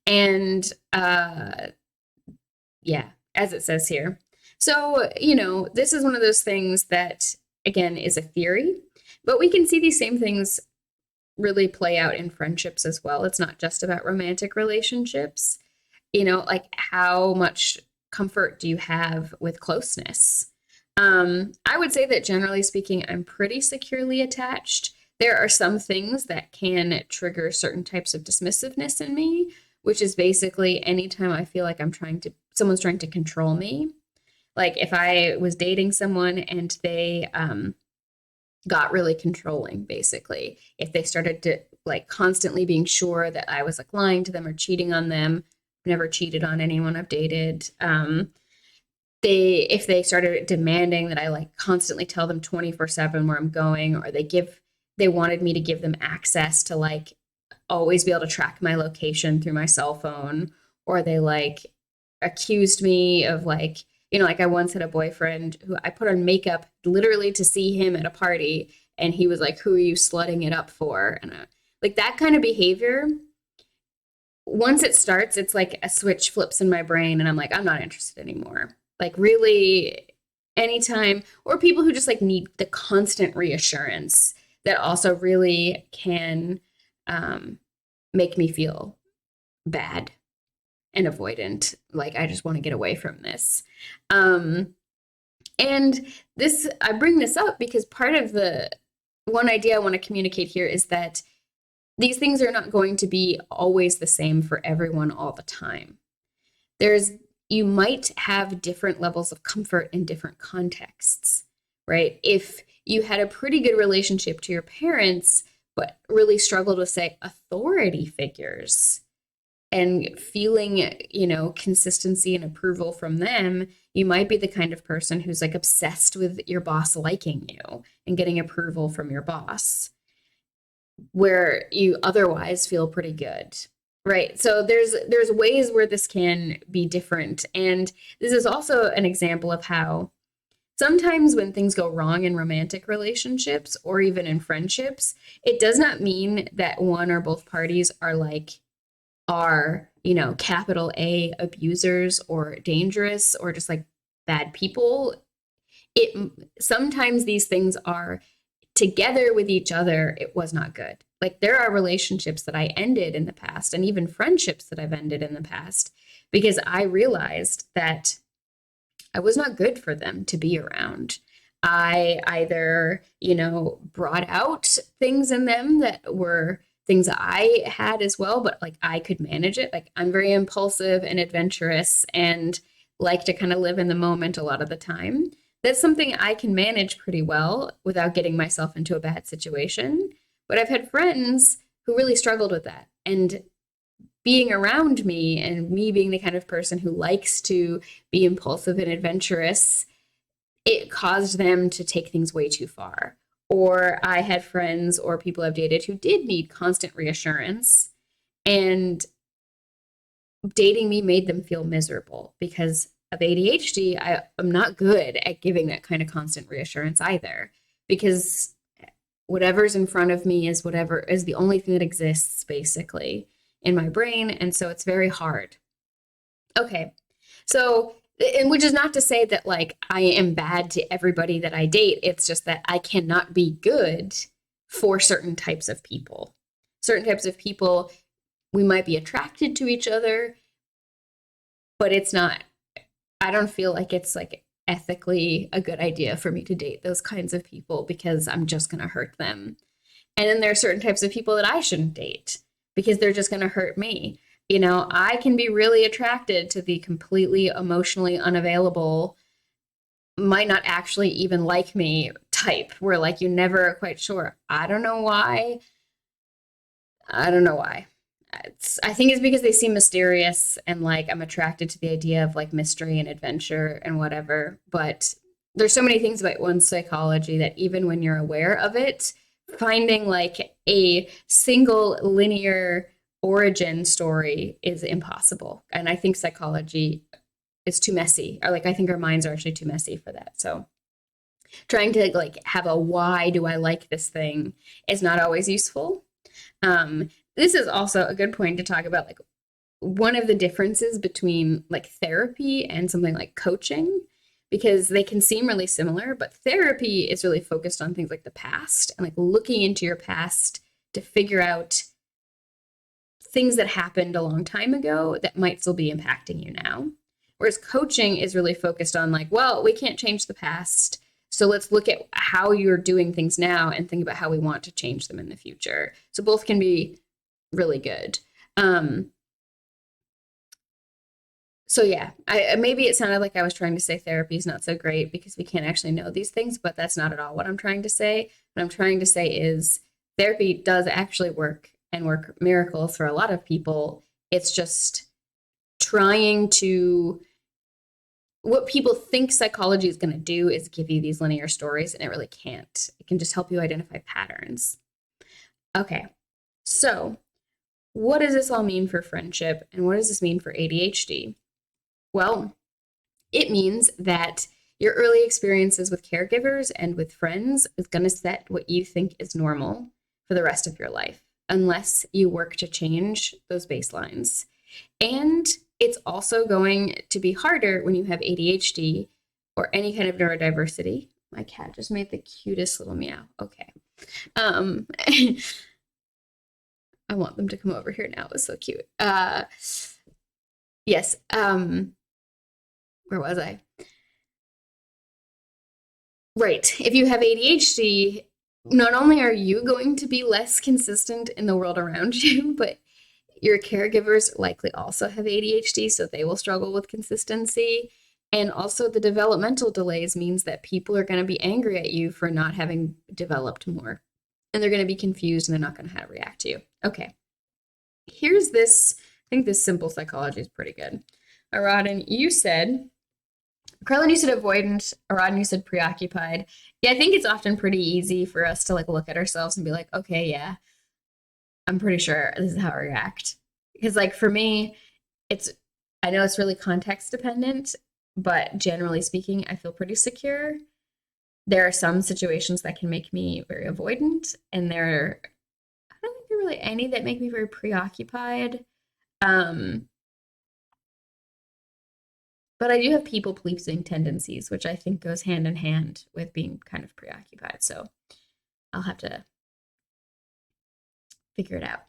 And yeah, as it says here. So, this is one of those things that, again, is a theory, but we can see these same things really play out in friendships as well. It's not just about romantic relationships. Like how much comfort do you have with closeness? I would say that generally speaking, I'm pretty securely attached. There are some things that can trigger certain types of dismissiveness in me, which is basically anytime I feel like someone's trying to control me. Like if I was dating someone and they got really controlling, basically, if they started to like constantly being sure that I was like lying to them or cheating on them. Never cheated on anyone I've dated. If they started demanding that I like constantly tell them 24/7 where I'm going, or they wanted me to give them access to like always be able to track my location through my cell phone, or they like accused me of like, like I once had a boyfriend who I put on makeup literally to see him at a party, and he was like, "Who are you slutting it up for?" And like that kind of behavior. Once it starts, it's like a switch flips in my brain and I'm like, I'm not interested anymore. Like really anytime, or people who just like need the constant reassurance that also really can make me feel bad and avoidant. Like I just want to get away from this. And I bring this up because part of the one idea I want to communicate here is that these things are not going to be always the same for everyone all the time. You might have different levels of comfort in different contexts, right? If you had a pretty good relationship to your parents, but really struggled with, say, authority figures and feeling, consistency and approval from them, you might be the kind of person who's like obsessed with your boss liking you and getting approval from your boss, where you otherwise feel pretty good, right? So there's ways where this can be different. And this is also an example of how sometimes when things go wrong in romantic relationships or even in friendships, it does not mean that one or both parties are capital A abusers or dangerous or just like bad people. Sometimes these things are together with each other, it was not good. Like there are relationships that I ended in the past and even friendships that I've ended in the past because I realized that I was not good for them to be around. I either, brought out things in them that were things I had as well, but like I could manage it. Like I'm very impulsive and adventurous and like to kind of live in the moment a lot of the time. That's something I can manage pretty well without getting myself into a bad situation. But I've had friends who really struggled with that. And being around me and me being the kind of person who likes to be impulsive and adventurous, it caused them to take things way too far. Or I had friends or people I've dated who did need constant reassurance, and dating me made them feel miserable because of ADHD. I'm not good at giving that kind of constant reassurance either, because whatever's in front of me is whatever is the only thing that exists basically in my brain. And so it's very hard. Okay. So, and which is not to say that like I am bad to everybody that I date. It's just that I cannot be good for certain types of people. Certain types of people, we might be attracted to each other, but I don't feel like it's like ethically a good idea for me to date those kinds of people because I'm just going to hurt them. And then there are certain types of people that I shouldn't date because they're just going to hurt me. I can be really attracted to the completely emotionally unavailable, might not actually even like me type where like you never are quite sure. I don't know why. I think it's because they seem mysterious and like I'm attracted to the idea of like mystery and adventure and whatever. But there's so many things about one's psychology that even when you're aware of it, finding like a single linear origin story is impossible. And I think psychology is too messy. Or like I think our minds are actually too messy for that. So trying to like have a why do I like this thing is not always useful. This is also a good point to talk about like one of the differences between like therapy and something like coaching, because they can seem really similar, but therapy is really focused on things like the past and like looking into your past to figure out things that happened a long time ago that might still be impacting you now. Whereas coaching is really focused on like, well, we can't change the past. So let's look at how you're doing things now and think about how we want to change them in the future. So both can be really good. So yeah, maybe it sounded like I was trying to say therapy is not so great because we can't actually know these things, but that's not at all what I'm trying to say. What I'm trying to say is therapy does actually work and work miracles for a lot of people. It's just trying to, what people think psychology is going to do is give you these linear stories, and it really can't. It can just help you identify patterns. Okay, so what does this all mean for friendship, and what does this mean for ADHD? Well, it means that your early experiences with caregivers and with friends is going to set what you think is normal for the rest of your life, unless you work to change those baselines. And it's also going to be harder when you have ADHD or any kind of neurodiversity. My cat just made the cutest little meow. Okay. I want them to come over here now. It was so cute. Yes. Where was I? Right. If you have ADHD, not only are you going to be less consistent in the world around you, but your caregivers likely also have ADHD, so they will struggle with consistency. And also the developmental delays means that people are going to be angry at you for not having developed more. And they're going to be confused and they're not going to know how to react to you. Okay. Here's this. I think this simple psychology is pretty good. Aradin, you said, Carlin, you said avoidant. Aradin, you said preoccupied. Yeah, I think it's often pretty easy for us to like look at ourselves and be like, okay, yeah, I'm pretty sure this is how I react. Because like for me, I know it's really context dependent, but generally speaking, I feel pretty secure. There are some situations that can make me very avoidant, and I don't think there are really any that make me very preoccupied. But I do have people pleasing tendencies, which I think goes hand in hand with being kind of preoccupied. So I'll have to figure it out.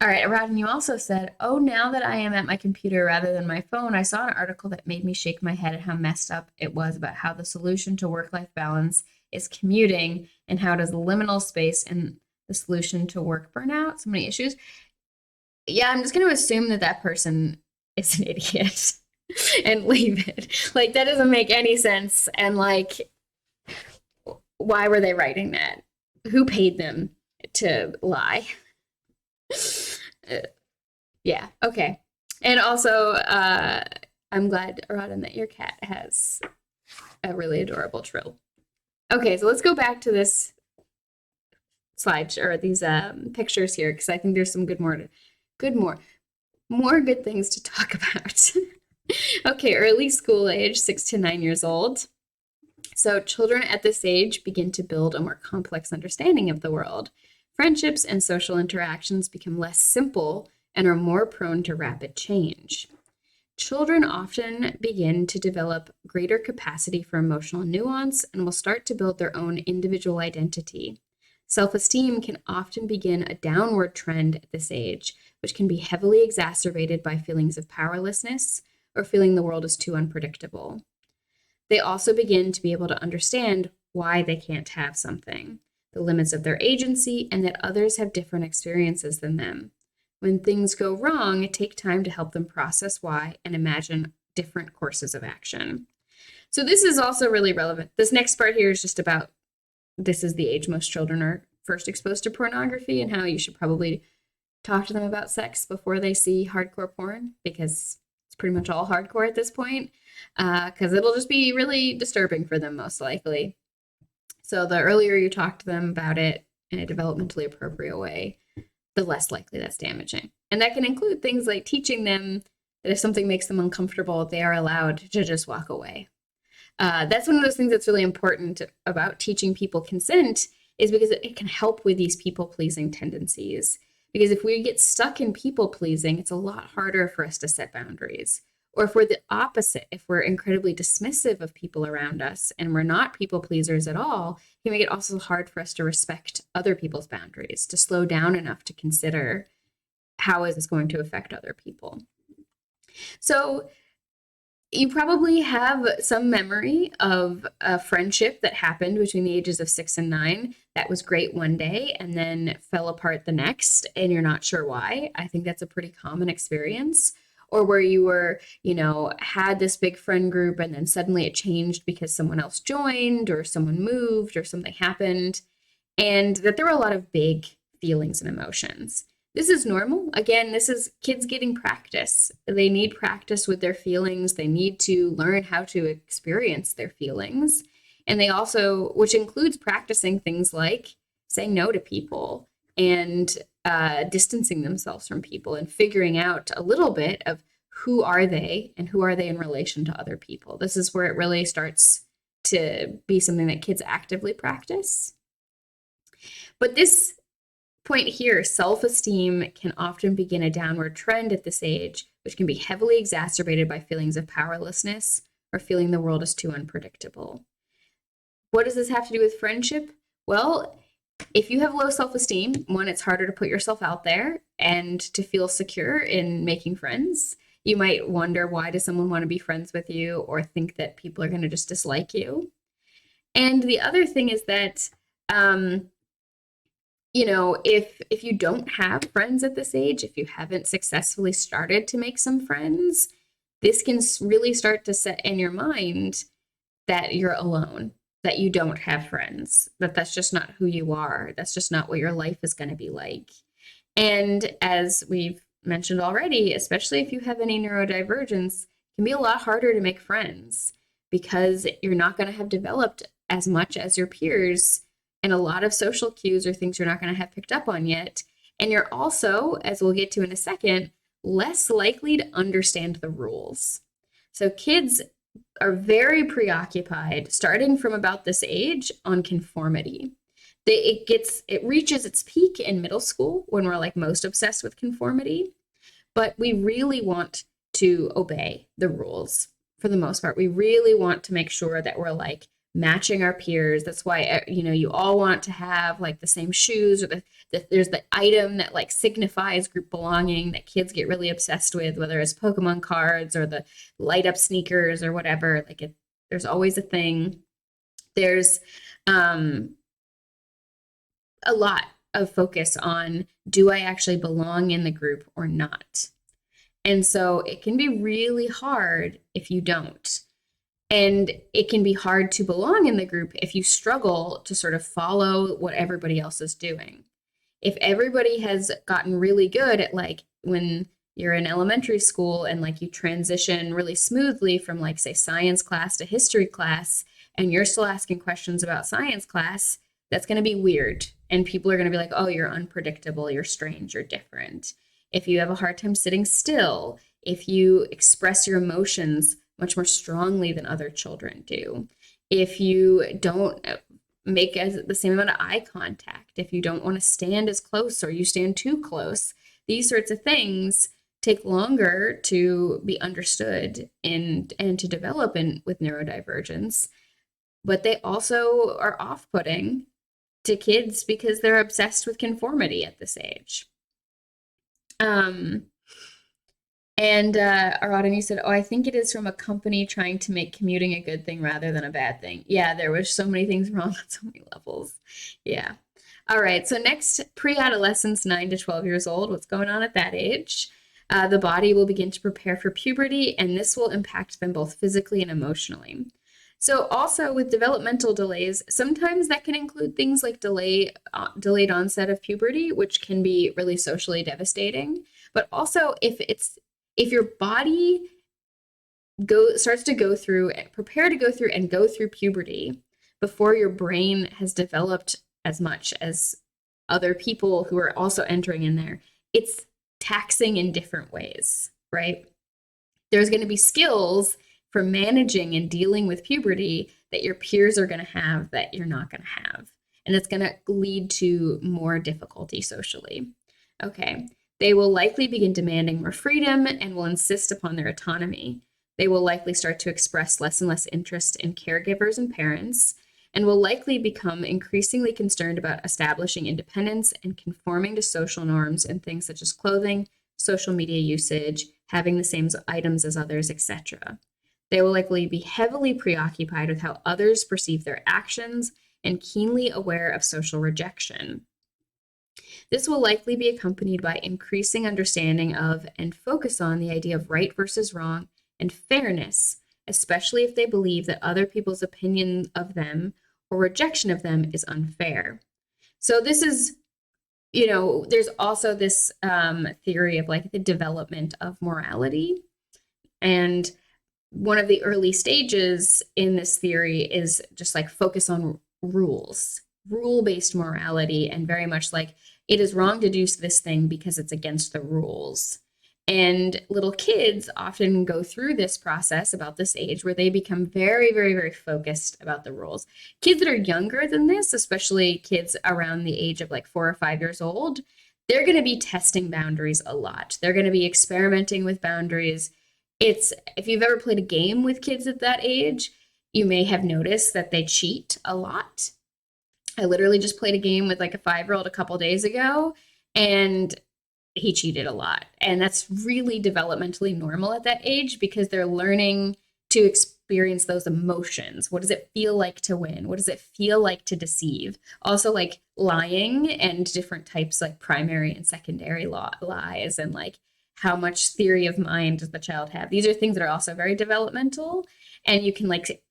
All right, Aradin, you also said, oh, now that I am at my computer rather than my phone, I saw an article that made me shake my head at how messed up it was about how the solution to work-life balance is commuting and how does liminal space and the solution to work burnout, so many issues. Yeah, I'm just going to assume that that person is an idiot and leave it. Like, that doesn't make any sense. And like, why were they writing that? Who paid them to lie? Yeah, okay. And also, I'm glad, Aradin, that your cat has a really adorable trill. Okay, so let's go back to this slide or these pictures here, because I think there's some more good things to talk about. Okay, early school age, 6 to 9 years old. So children at this age begin to build a more complex understanding of the world. Friendships and social interactions become less simple and are more prone to rapid change. Children often begin to develop greater capacity for emotional nuance and will start to build their own individual identity. Self-esteem can often begin a downward trend at this age, which can be heavily exacerbated by feelings of powerlessness or feeling the world is too unpredictable. They also begin to be able to understand why they can't have something, the limits of their agency, and that others have different experiences than them. When things go wrong, take time to help them process why and imagine different courses of action. So this is also really relevant. This next part here is just about, this is the age most children are first exposed to pornography and how you should probably talk to them about sex before they see hardcore porn, because it's pretty much all hardcore at this point, because it'll just be really disturbing for them most likely. So the earlier you talk to them about it in a developmentally appropriate way, the less likely that's damaging. And that can include things like teaching them that if something makes them uncomfortable, they are allowed to just walk away. That's one of those things that's really important about teaching people consent, is because it can help with these people-pleasing tendencies. Because if we get stuck in people-pleasing, it's a lot harder for us to set boundaries. Or if we're the opposite, if we're incredibly dismissive of people around us and we're not people pleasers at all, it can make it also hard for us to respect other people's boundaries, to slow down enough to consider how is this going to affect other people. So you probably have some memory of a friendship that happened between the ages of 6 and 9 that was great one day and then fell apart the next, and you're not sure why. I think that's a pretty common experience. Or where you were, had this big friend group and then suddenly it changed because someone else joined or someone moved or something happened, and that there were a lot of big feelings and emotions. This is normal. Again, this is kids getting practice. They need practice with their feelings. They need to learn how to experience their feelings. And they also, which includes practicing things like saying no to people and distancing themselves from people and figuring out a little bit of who are they and who are they in relation to other people. This is where it really starts to be something that kids actively practice. But this point here, self-esteem can often begin a downward trend at this age, which can be heavily exacerbated by feelings of powerlessness or feeling the world is too unpredictable. What does this have to do with friendship? Well, if you have low self-esteem, one, it's harder to put yourself out there and to feel secure in making friends. You might wonder, why does someone want to be friends with you, or think that people are going to just dislike you? And the other thing is that, if you don't have friends at this age, if you haven't successfully started to make some friends, this can really start to set in your mind that you're alone, that you don't have friends, that that's just not who you are. That's just not what your life is going to be like. And as we've mentioned already, especially if you have any neurodivergence, it can be a lot harder to make friends because you're not going to have developed as much as your peers, and a lot of social cues are things you're not going to have picked up on yet. And you're also, as we'll get to in a second, less likely to understand the rules. So kids are very preoccupied, starting from about this age, on conformity. It reaches its peak in middle school when we're like most obsessed with conformity, but we really want to obey the rules for the most part. We really want to make sure that we're like matching our peers. That's why, you all want to have like the same shoes, or there's the item that like signifies group belonging that kids get really obsessed with, whether it's Pokemon cards or the light up sneakers or whatever. There's always a thing. There's a lot of focus on, do I actually belong in the group or not? And so it can be really hard if you don't. And it can be hard to belong in the group if you struggle to sort of follow what everybody else is doing. If everybody has gotten really good at like when you're in elementary school and like you transition really smoothly from like, say, science class to history class, and you're still asking questions about science class, that's going to be weird. And people are going to be like, oh, you're unpredictable, you're strange, you're different. If you have a hard time sitting still, if you express your emotions much more strongly than other children do, if you don't make the same amount of eye contact, if you don't want to stand as close or you stand too close, these sorts of things take longer to be understood and to develop with neurodivergence. But they also are off-putting to kids because they're obsessed with conformity at this age. And Aradhani said, oh, I think it is from a company trying to make commuting a good thing rather than a bad thing. Yeah, there were so many things wrong on so many levels. Yeah. All right. So next, pre-adolescence, 9 to 12 years old. What's going on at that age? The body will begin to prepare for puberty, and this will impact them both physically and emotionally. So also with developmental delays, sometimes that can include things like delayed onset of puberty, which can be really socially devastating. But also if your body starts to prepare to go through and go through puberty before your brain has developed as much as other people who are also entering in there, it's taxing in different ways, right? There's going to be skills for managing and dealing with puberty that your peers are going to have that you're not going to have. And it's going to lead to more difficulty socially. Okay. They will likely begin demanding more freedom and will insist upon their autonomy. They will likely start to express less and less interest in caregivers and parents, and will likely become increasingly concerned about establishing independence and conforming to social norms in things such as clothing, social media usage, having the same items as others, etc. They will likely be heavily preoccupied with how others perceive their actions and keenly aware of social rejection. This will likely be accompanied by increasing understanding of and focus on the idea of right versus wrong and fairness, especially if they believe that other people's opinion of them or rejection of them is unfair. So this is, there's also this theory of like the development of morality. And one of the early stages in this theory is just like focus on rules, rule-based morality, and very much like it is wrong to do this thing because it's against the rules. And little kids often go through this process about this age where they become very, very, very focused about the rules. Kids that are younger than this, especially kids around the age of like 4 or 5 years old, they're going to be testing boundaries a lot. They're going to be experimenting with boundaries. If you've ever played a game with kids at that age, you may have noticed that they cheat a lot. I literally just played a game with like a 5-year-old a couple days ago, and he cheated a lot. And that's really developmentally normal at that age because they're learning to experience those emotions. What does it feel like to win? What does it feel like to deceive? Also like lying and different types like primary and secondary lies, and like how much theory of mind does the child have? These are things that are also very developmental, and you can like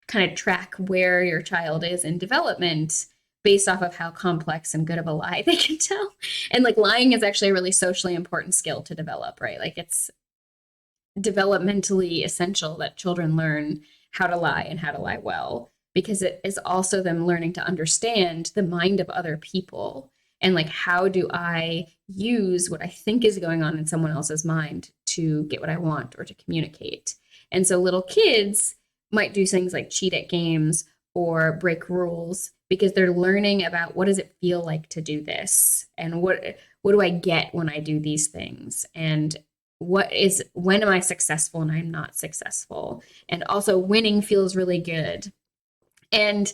kind of track where your child is in development based off of how complex and good of a lie they can tell. And like lying is actually a really socially important skill to develop, right? Like it's developmentally essential that children learn how to lie and how to lie well, because it is also them learning to understand the mind of other people and like how do I use what I think is going on in someone else's mind to get what I want or to communicate. And so little kids might do things like cheat at games or break rules because they're learning about what does it feel like to do this, and what do I get when I do these things, and when am I successful and I'm not successful, and also winning feels really good. And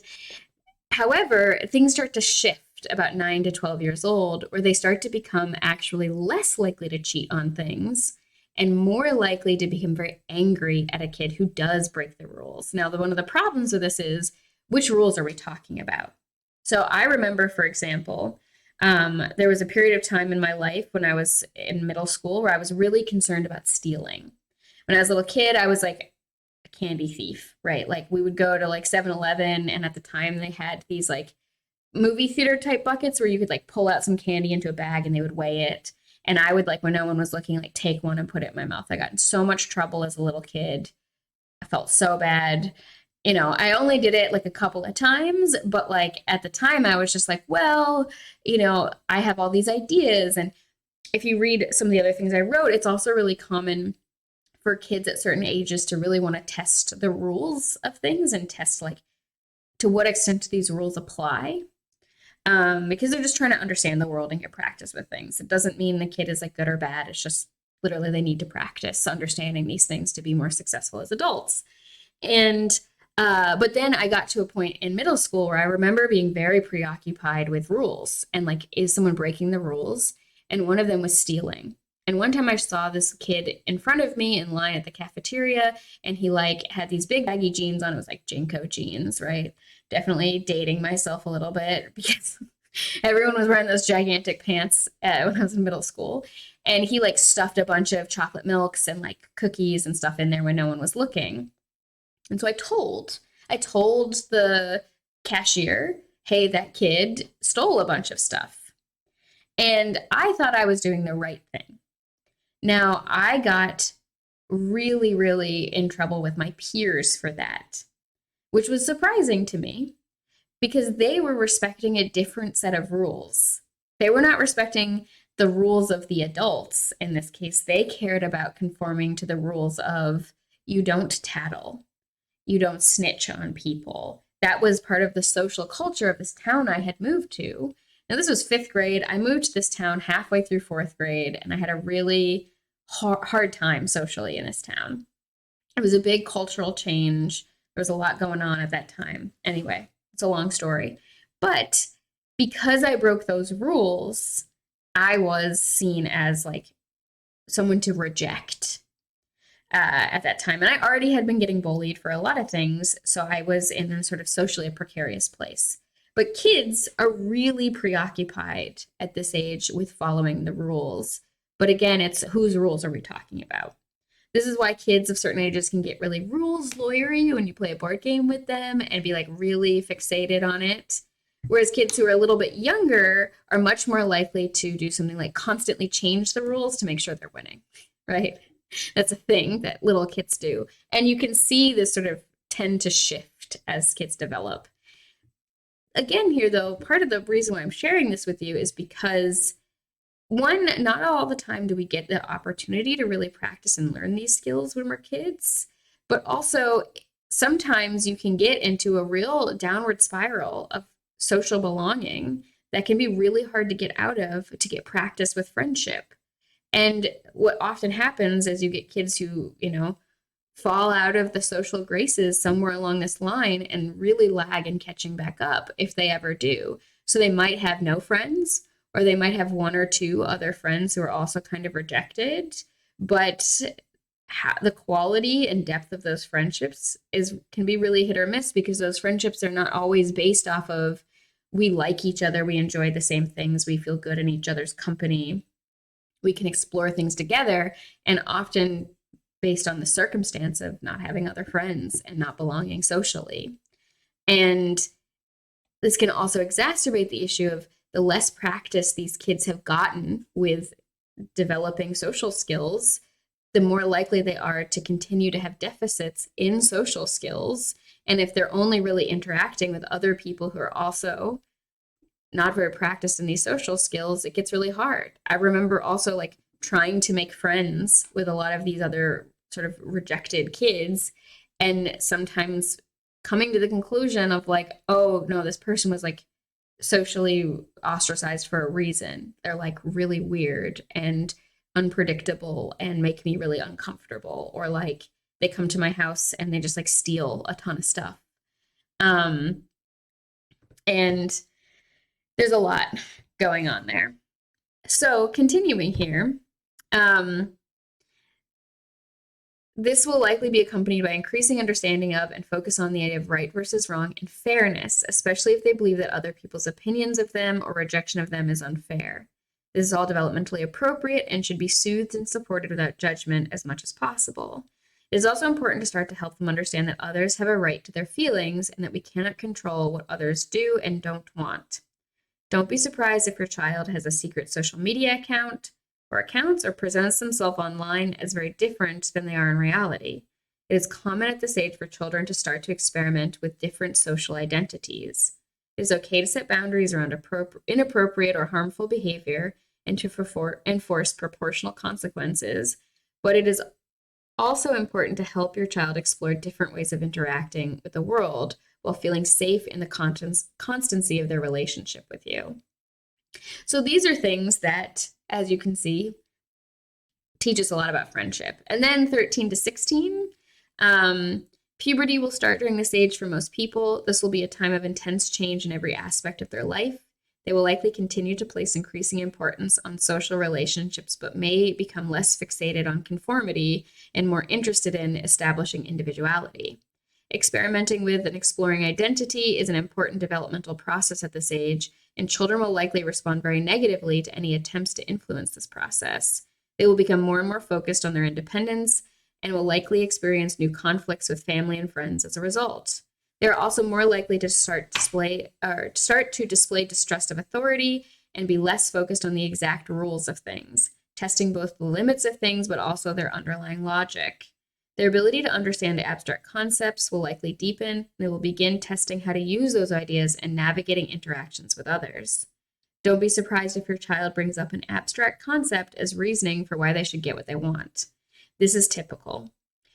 however, things start to shift about 9 to 12 years old, where they start to become actually less likely to cheat on things and more likely to become very angry at a kid who does break the rules. Now, one of the problems with this is, which rules are we talking about? So I remember, for example, there was a period of time in my life when I was in middle school where I was really concerned about stealing. When I was a little kid, I was like a candy thief, right? Like we would go to like 7-Eleven, and at the time they had these like movie theater type buckets where you could like pull out some candy into a bag and they would weigh it. And I would, like, when no one was looking, like take one and put it in my mouth. I got in so much trouble as a little kid. I felt so bad. I only did it like a couple of times, but like at the time I was just like, well, I have all these ideas. And if you read some of the other things I wrote, it's also really common for kids at certain ages to really want to test the rules of things and test like to what extent these rules apply. Because they're just trying to understand the world and get practice with things. It doesn't mean the kid is like good or bad. It's just literally they need to practice understanding these things to be more successful as adults. And but then I got to a point in middle school where I remember being very preoccupied with rules and like, is someone breaking the rules? And one of them was stealing. And one time I saw this kid in front of me in line at the cafeteria, and he like had these big baggy jeans on. It was like Jinko jeans, right? Definitely dating myself a little bit because everyone was wearing those gigantic pants when I was in middle school. And he like stuffed a bunch of chocolate milks and like cookies and stuff in there when no one was looking. And so I told the cashier, hey, that kid stole a bunch of stuff. And I thought I was doing the right thing. Now, I got really, really in trouble with my peers for that, which was surprising to me because they were respecting a different set of rules. They were not respecting the rules of the adults. In this case, they cared about conforming to the rules of you don't tattle, you don't snitch on people. That was part of the social culture of this town I had moved to. Now, this was fifth grade. I moved to this town halfway through fourth grade, and I had a really hard time socially in this town. It was a big cultural change. There was a lot going on at that time. Anyway, it's a long story. But because I broke those rules, I was seen as like someone to reject at that time. And I already had been getting bullied for a lot of things. So I was in a sort of socially precarious place. But kids are really preoccupied at this age with following the rules. But again, it's whose rules are we talking about? This is why kids of certain ages can get really rules lawyery when you play a board game with them and be like really fixated on it. Whereas kids who are a little bit younger are much more likely to do something like constantly change the rules to make sure they're winning, right? That's a thing that little kids do. And you can see this sort of tend to shift as kids develop. Again, here though, part of the reason why I'm sharing this with you is because one, not all the time do we get the opportunity to really practice and learn these skills when we're kids, but also sometimes you can get into a real downward spiral of social belonging that can be really hard to get out of to get practice with friendship. And what often happens is you get kids who, fall out of the social graces somewhere along this line and really lag in catching back up if they ever do. So they might have no friends, or they might have one or two other friends who are also kind of rejected, but the quality and depth of those friendships can be really hit or miss, because those friendships are not always based off of we like each other, we enjoy the same things, we feel good in each other's company, we can explore things together, and often based on the circumstance of not having other friends and not belonging socially. And this can also exacerbate the issue of the less practice these kids have gotten with developing social skills, the more likely they are to continue to have deficits in social skills. And if they're only really interacting with other people who are also not very practiced in these social skills, it gets really hard. I remember also like trying to make friends with a lot of these other sort of rejected kids, and sometimes coming to the conclusion of like, oh no, this person was like socially ostracized for a reason. They're like really weird and unpredictable and make me really uncomfortable, or like they come to my house and they just like steal a ton of stuff. And there's a lot going on there. So continuing here, this will likely be accompanied by increasing understanding of and focus on the idea of right versus wrong and fairness, especially if they believe that other people's opinions of them or rejection of them is unfair. This is all developmentally appropriate and should be soothed and supported without judgment as much as possible. It is also important to start to help them understand that others have a right to their feelings and that we cannot control what others do and don't want. Don't be surprised if your child has a secret social media account or accounts or presents themselves online as very different than they are in reality. It is common at this age for children to start to experiment with different social identities. It is okay to set boundaries around inappropriate or harmful behavior and to enforce proportional consequences, but it is also important to help your child explore different ways of interacting with the world while feeling safe in the constancy of their relationship with you. So these are things that, as you can see, teach us a lot about friendship. And then 13 to 16, puberty will start during this age for most people. This will be a time of intense change in every aspect of their life. They will likely continue to place increasing importance on social relationships, but may become less fixated on conformity and more interested in establishing individuality. Experimenting with and exploring identity is an important developmental process at this age, and children will likely respond very negatively to any attempts to influence this process. They will become more and more focused on their independence and will likely experience new conflicts with family and friends as a result. They are also more likely to start to display distrust of authority and be less focused on the exact rules of things, testing both the limits of things but also their underlying logic. Their ability to understand abstract concepts will likely deepen. They will begin testing how to use those ideas and navigating interactions with others. Don't be surprised if your child brings up an abstract concept as reasoning for why they should get what they want. This is typical.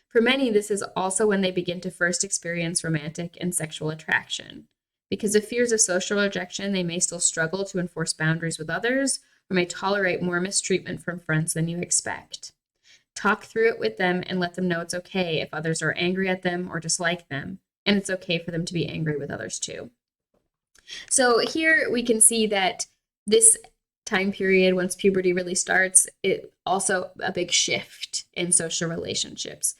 For many, this is also when they begin to first experience romantic and sexual attraction. Because of fears of social rejection, they may still struggle to enforce boundaries with others or may tolerate more mistreatment from friends than you expect. Talk through it with them and let them know it's okay if others are angry at them or dislike them, and it's okay for them to be angry with others too. So here we can see that this time period, once puberty really starts, it also a big shift in social relationships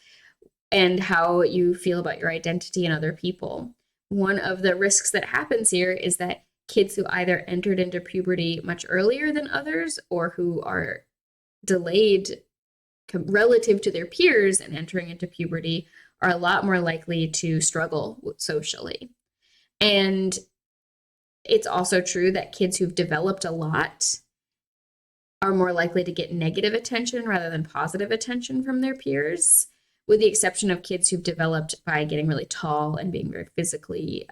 and how you feel about your identity and other people. One of the risks that happens here is that kids who either entered into puberty much earlier than others or who are delayed relative to their peers and entering into puberty are a lot more likely to struggle socially. And it's also true that kids who've developed a lot are more likely to get negative attention rather than positive attention from their peers, with the exception of kids who've developed by getting really tall and being very physically,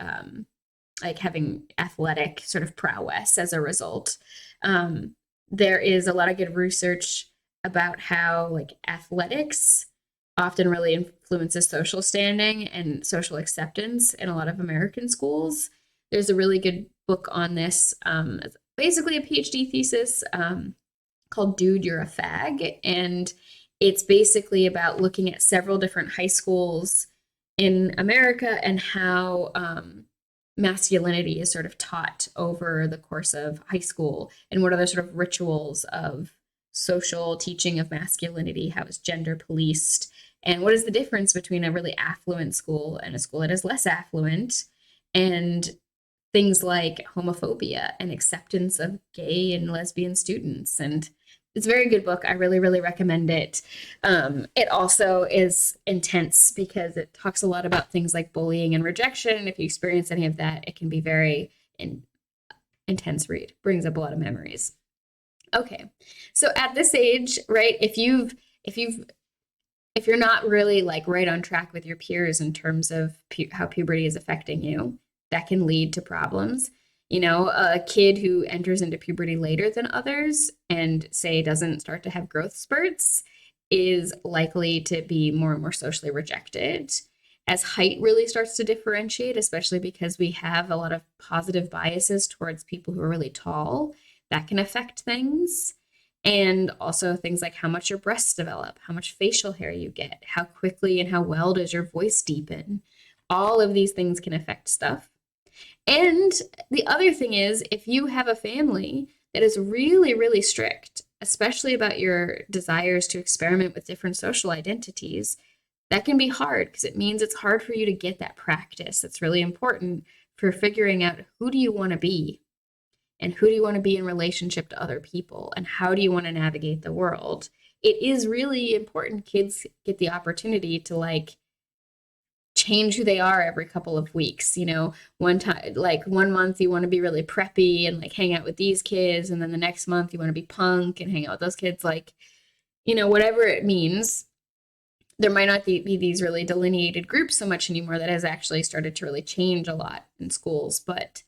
like having athletic sort of prowess as a result. There is a lot of good research about how like athletics often really influences social standing and social acceptance in a lot of American schools. There's a really good book on this, basically a PhD thesis called Dude, You're a Fag. And it's basically about looking at several different high schools in America and how masculinity is sort of taught over the course of high school and what are the sort of rituals of social teaching of masculinity, how is gender policed, and what is the difference between a really affluent school and a school that is less affluent, and things like homophobia and acceptance of gay and lesbian students. And it's a very good book. I really, really recommend it. It also is intense because it talks a lot about things like bullying and rejection. If you experience any of that, it can be very intense read. Brings up a lot of memories. Okay, so at this age, right, if you're not really like right on track with your peers in terms of how puberty is affecting you, that can lead to problems. You know, a kid who enters into puberty later than others and say doesn't start to have growth spurts is likely to be more and more socially rejected. As height really starts to differentiate, especially because we have a lot of positive biases towards people who are really tall, that can affect things. And also things like how much your breasts develop, how much facial hair you get, how quickly and how well does your voice deepen. All of these things can affect stuff. And the other thing is, if you have a family that is really, really strict, especially about your desires to experiment with different social identities, that can be hard because it means it's hard for you to get that practice. It's really important for figuring out who do you want to be and who do you want to be in relationship to other people and how do you want to navigate the world. It is really important kids get the opportunity to like change who they are every couple of weeks. You know, one time, like 1 month you want to be really preppy and like hang out with these kids, and then the next month you want to be punk and hang out with those kids. Like, you know, whatever it means. There might not be these really delineated groups so much anymore. That has actually started to really change a lot in schools. But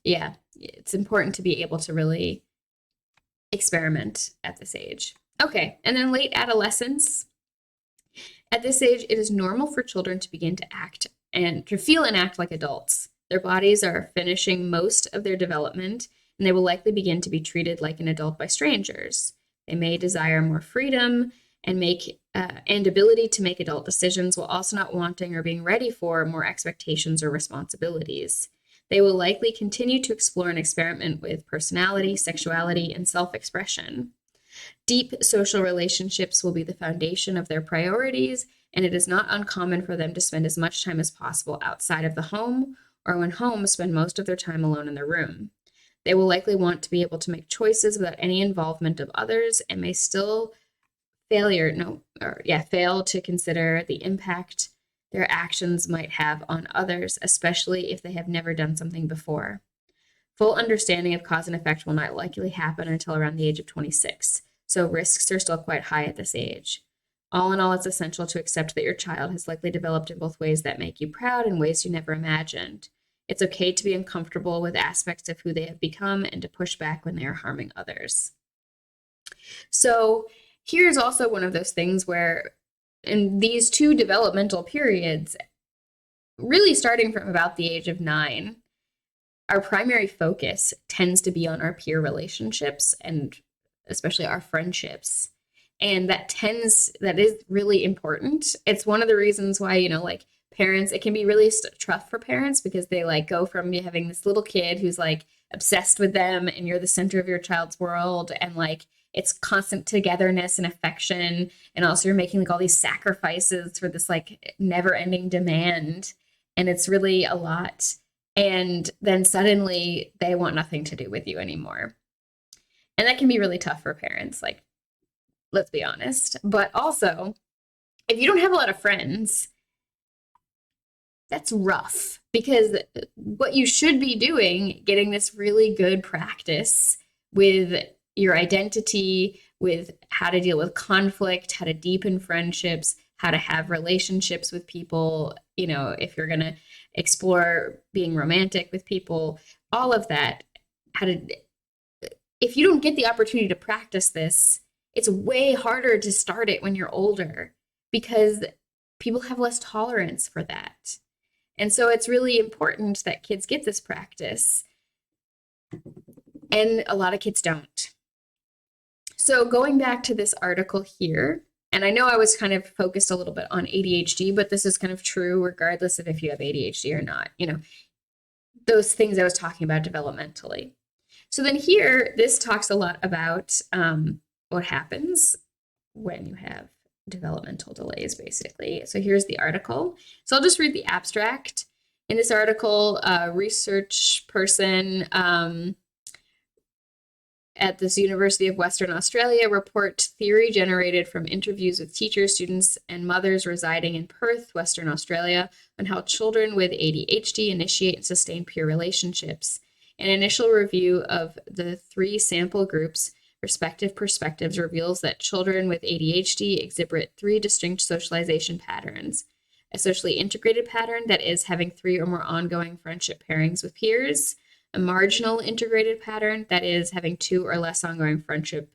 yeah, it's important to be able to really experiment at this age. Okay, and then late adolescence. At this age, it is normal for children to begin to act and to feel and act like adults. Their bodies are finishing most of their development, and they will likely begin to be treated like an adult by strangers. They may desire more freedom and ability to make adult decisions while also not wanting or being ready for more expectations or responsibilities. They will likely continue to explore and experiment with personality, sexuality, and self-expression. Deep social relationships will be the foundation of their priorities, and it is not uncommon for them to spend as much time as possible outside of the home, or when home, spend most of their time alone in their room. They will likely want to be able to make choices without any involvement of others and may still fail to consider the impact their actions might have on others, especially if they have never done something before. Full understanding of cause and effect will not likely happen until around the age of 26, so risks are still quite high at this age. All in all, it's essential to accept that your child has likely developed in both ways that make you proud and ways you never imagined. It's okay to be uncomfortable with aspects of who they have become and to push back when they are harming others. So here's also one of those things where in these two developmental periods, really starting from about the age of 9, our primary focus tends to be on our peer relationships and especially our friendships. And that is really important. It's one of the reasons why, like parents, it can be really tough for parents because they like go from having this little kid who's like obsessed with them and you're the center of your child's world, and like it's constant togetherness and affection, and also you're making like all these sacrifices for this like never ending demand, and it's really a lot. And then suddenly they want nothing to do with you anymore. And that can be really tough for parents, like, let's be honest. But also, if you don't have a lot of friends, that's rough, because what you should be doing, getting this really good practice with your identity, with how to deal with conflict, how to deepen friendships, how to have relationships with people, if you're going to explore being romantic with people, all of that, if you don't get the opportunity to practice this, it's way harder to start it when you're older because people have less tolerance for that. And so it's really important that kids get this practice. And a lot of kids don't. So going back to this article here, and I know I was kind of focused a little bit on ADHD, but this is kind of true regardless of if you have ADHD or not, those things I was talking about developmentally. So then here, this talks a lot about what happens when you have developmental delays, basically. So here's the article. So I'll just read the abstract. In this article, a research person at this University of Western Australia report theory generated from interviews with teachers, students, and mothers residing in Perth, Western Australia, on how children with ADHD initiate and sustain peer relationships. An initial review of the 3 sample groups' respective perspectives reveals that children with ADHD exhibit 3 distinct socialization patterns. A socially integrated pattern, that is, having 3 or more ongoing friendship pairings with peers. A marginal integrated pattern, that is, having 2 or less ongoing friendship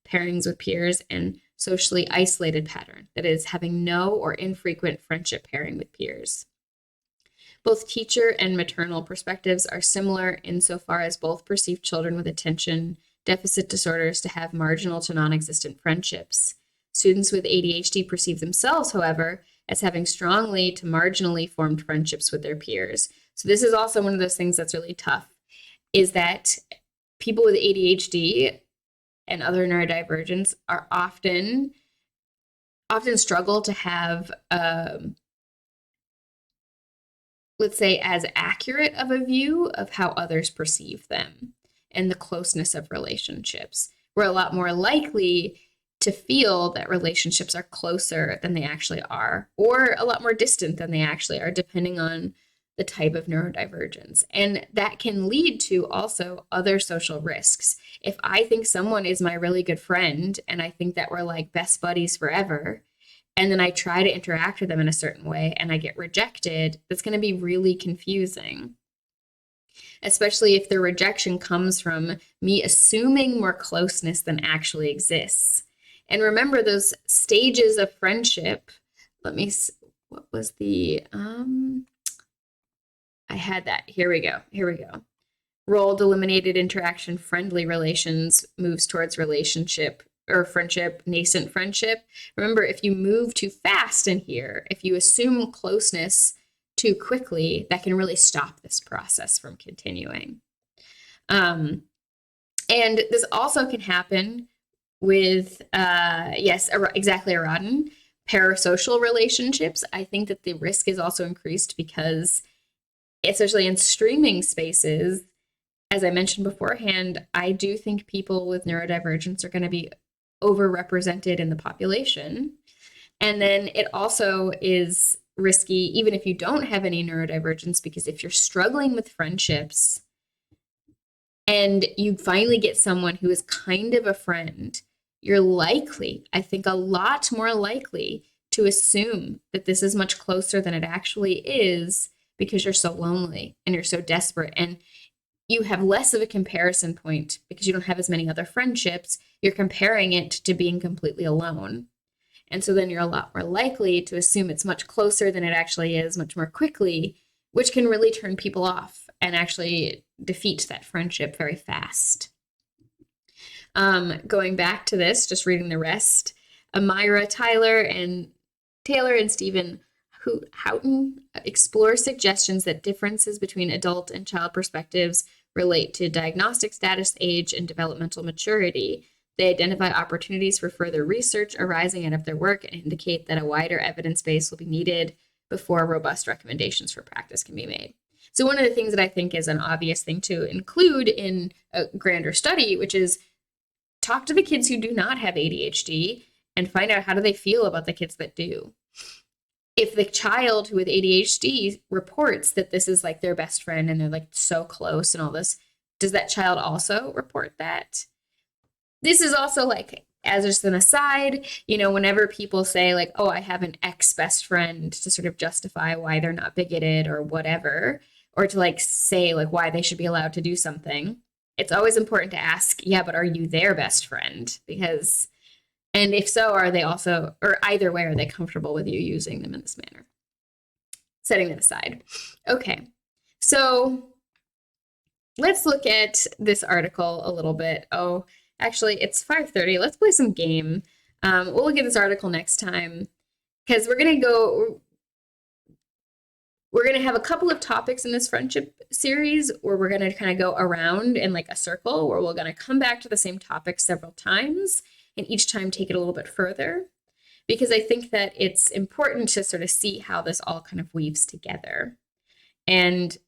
pairings with peers. And socially isolated pattern, that is, having no or infrequent friendship pairing with peers. Both teacher and maternal perspectives are similar insofar as both perceive children with attention deficit disorders to have marginal to non-existent friendships. Students with ADHD perceive themselves, however, as having strongly to marginally formed friendships with their peers. So this is also one of those things that's really tough, is that people with ADHD and other neurodivergence are often struggle to have let's say, as accurate of a view of how others perceive them and the closeness of relationships. We're a lot more likely to feel that relationships are closer than they actually are, or a lot more distant than they actually are, depending on the type of neurodivergence. And that can lead to also other social risks. If I think someone is my really good friend and I think that we're like best buddies forever, and then I try to interact with them in a certain way and I get rejected, that's going to be really confusing. Especially if the rejection comes from me assuming more closeness than actually exists. And remember those stages of friendship. Let me see, what was the, I had that. Here we go. Role, delimited interaction, friendly relations, moves towards relationship or friendship, nascent friendship. Remember, if you move too fast in here, if you assume closeness too quickly, that can really stop this process from continuing. And this also can happen with, yes, exactly, Aradin, parasocial relationships. I think that the risk is also increased because, especially in streaming spaces, as I mentioned beforehand, I do think people with neurodivergence are going to be overrepresented in the population. And then it also is risky, even if you don't have any neurodivergence, because if you're struggling with friendships and you finally get someone who is kind of a friend, you're likely, I think a lot more likely, to assume that this is much closer than it actually is, because you're so lonely and you're so desperate, and you have less of a comparison point because you don't have as many other friendships. You're comparing it to being completely alone. And so then you're a lot more likely to assume it's much closer than it actually is, much more quickly, which can really turn people off and actually defeat that friendship very fast. Going back to this, just reading the rest, Amira Taylor and Stephen Houghton explore suggestions that differences between adult and child perspectives relate to diagnostic status, age, and developmental maturity. They identify opportunities for further research arising out of their work and indicate that a wider evidence base will be needed before robust recommendations for practice can be made. So one of the things that I think is an obvious thing to include in a grander study, which is talk to the kids who do not have ADHD and find out how do they feel about the kids that do. If the child who with ADHD reports that this is like their best friend and they're like so close and all this, does that child also report that? This is also like, as just an aside, whenever people say like, oh, I have an ex best friend to sort of justify why they're not bigoted or whatever, or to like say like why they should be allowed to do something, it's always important to ask, yeah, but are you their best friend? Because, and if so, are they also, or either way, are they comfortable with you using them in this manner? Setting that aside. Okay, so let's look at this article a little bit. Oh, actually, it's 5:30. Let's play some game. We'll look at this article next time because we're going to have a couple of topics in this friendship series where we're going to kind of go around in like a circle where we're going to come back to the same topic several times and each time take it a little bit further, because I think that it's important to sort of see how this all kind of weaves together, and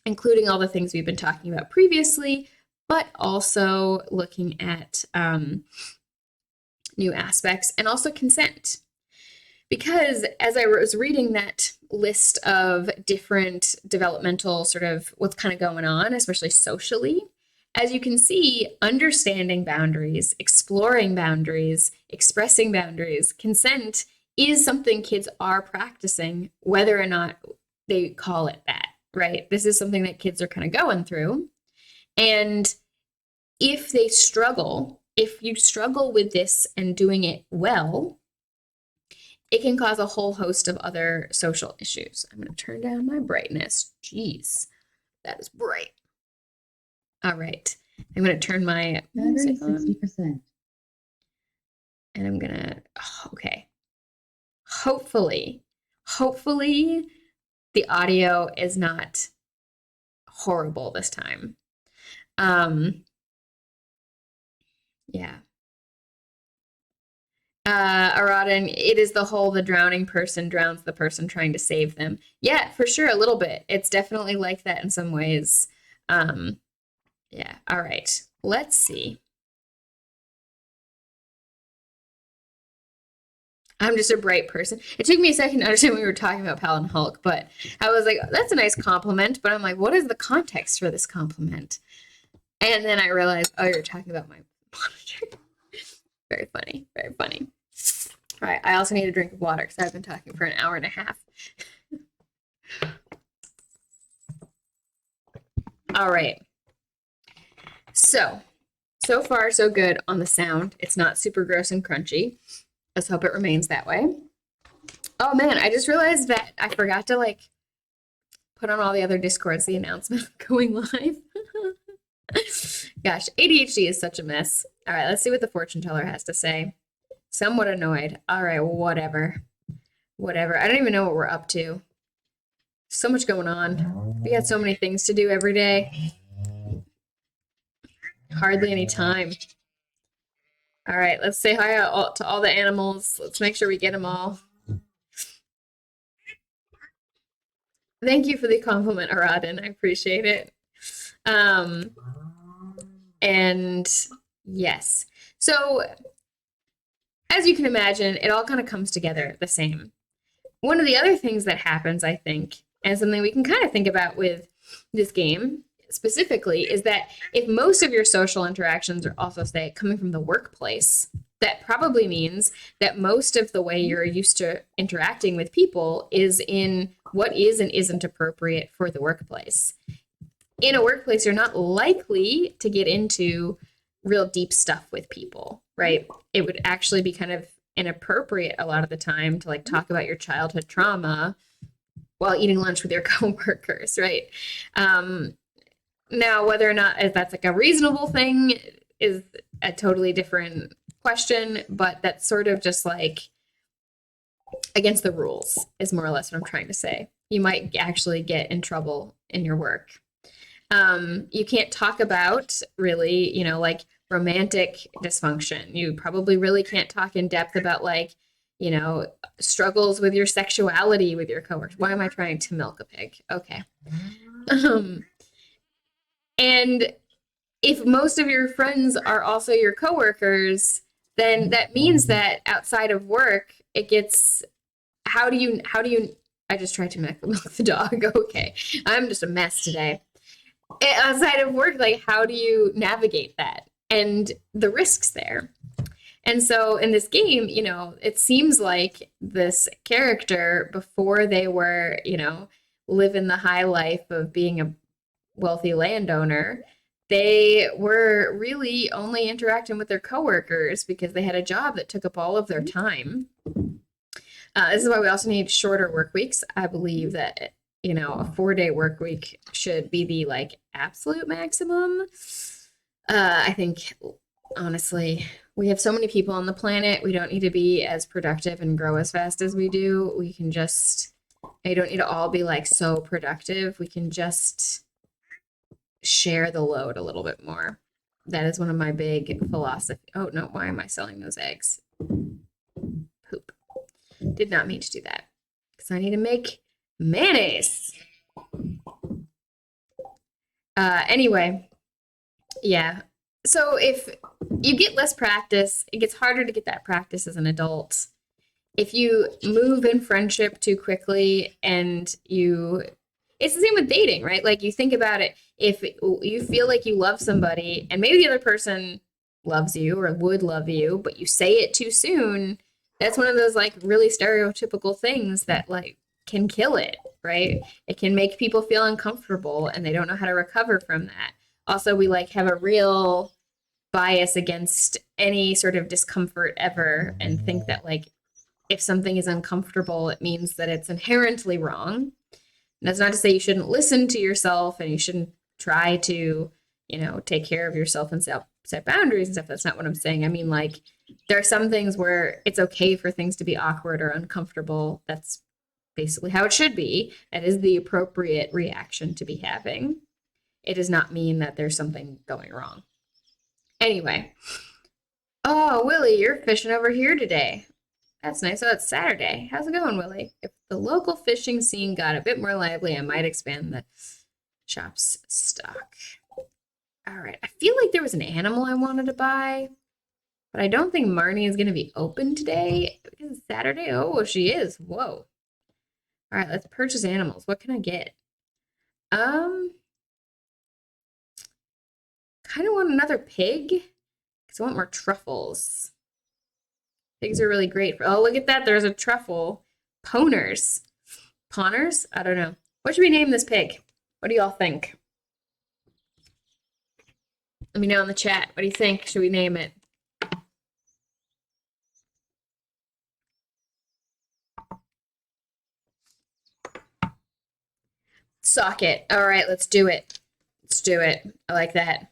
including all the things we've been talking about previously, but also looking at new aspects and also consent. Because as I was reading that list of different developmental sort of what's kind of going on, especially socially, as you can see, understanding boundaries, exploring boundaries, expressing boundaries, consent is something kids are practicing, whether or not they call it that, right? This is something that kids are kind of going through. And if you struggle with this and doing it well, it can cause a whole host of other social issues. I'm going to turn down my brightness. Jeez, that is bright. All right. I'm going to turn my music on. 60%. And I'm going to, okay. Hopefully the audio is not horrible this time. Yeah. Aradin, it is the drowning person drowns the person trying to save them. Yeah, for sure, a little bit. It's definitely like that in some ways. Yeah, all right. Let's see. I'm just a bright person. It took me a second to understand we were talking about Palin Hulk, but I was like, that's a nice compliment. But I'm like, what is the context for this compliment? And then I realized, oh, you're talking about my monitor. Very funny, very funny. All right, I also need a drink of water because I've been talking for an hour and a half. All right. So far, so good on the sound. It's not super gross and crunchy. Let's hope it remains that way. Oh man, I just realized that I forgot to put on all the other Discords the announcement of going live. Gosh, ADHD is such a mess. All right, let's see what the fortune teller has to say. Somewhat annoyed. All right, whatever. I don't even know what we're up to. So much going on. We got so many things to do every day. Hardly any time. All right, let's say hi to all the animals. Let's make sure we get them all. Thank you for the compliment, Aradin. I appreciate it. And yes. So as you can imagine, it all kind of comes together the same. One of the other things that happens, I think, and something we can kind of think about with this game specifically, is that if most of your social interactions are also, say, coming from the workplace, that probably means that most of the way you're used to interacting with people is in what is and isn't appropriate for the workplace. In a workplace, you're not likely to get into real deep stuff with people, right? It would actually be kind of inappropriate a lot of the time to like talk about your childhood trauma while eating lunch with your coworkers, right? Now, whether or not if that's like a reasonable thing is a totally different question, but that's sort of just like against the rules is more or less what I'm trying to say. You might actually get in trouble in your work. You can't talk about really, you know, like romantic dysfunction. You probably really can't talk in depth about like, you know, struggles with your sexuality with your coworkers. Why am I trying to milk a pig? Okay. And if most of your friends are also your coworkers, then that means that outside of work, it gets, how do you, I just tried to milk the dog. Okay. I'm just a mess today. Outside of work, like how do you navigate that and the risks there? And so in this game, you know, it seems like this character before they were, you know, living the high life of being a wealthy landowner, they were really only interacting with their coworkers because they had a job that took up all of their time. This is why we also need shorter work weeks. I believe that, you know, a 4-day work week should be the like absolute maximum. I think honestly, we have so many people on the planet. We don't need to be as productive and grow as fast as we do. We can just, you don't need to all be like so productive. We can just share the load a little bit more. That is one of my big philosophy. Oh no, why am I selling those eggs? Poop. Did not mean to do that because I need to make mayonnaise. Anyway, yeah. So if you get less practice, it gets harder to get that practice as an adult. If you move in friendship too quickly and you, it's the same with dating, right? Like you think about it, if you feel like you love somebody and maybe the other person loves you or would love you, but you say it too soon, that's one of those like really stereotypical things that like can kill it, right? It can make people feel uncomfortable and they don't know how to recover from that. Also, we like have a real bias against any sort of discomfort ever and think that like if something is uncomfortable, it means that it's inherently wrong. And that's not to say you shouldn't listen to yourself and you shouldn't try to, you know, take care of yourself and set boundaries and stuff. That's not what I'm saying. I mean, like, there are some things where it's okay for things to be awkward or uncomfortable. That's basically how it should be. That is the appropriate reaction to be having. It does not mean that there's something going wrong. Anyway. Oh, Willie, you're fishing over here today. That's nice. Oh, it's Saturday. How's it going, Willie? If the local fishing scene got a bit more lively, I might expand the shop's stock. All right. I feel like there was an animal I wanted to buy, but I don't think Marnie is going to be open today because it's Saturday. Oh, she is. Whoa. All right, let's purchase animals. What can I get? Kind of want another pig because I want more truffles. Pigs are really great. Oh, look at that. There's a truffle. Poners. Pawners? I don't know. What should we name this pig? What do y'all think? Let me know in the chat. What do you think? Should we name it? Socket. All right, let's do it. Let's do it. I like that.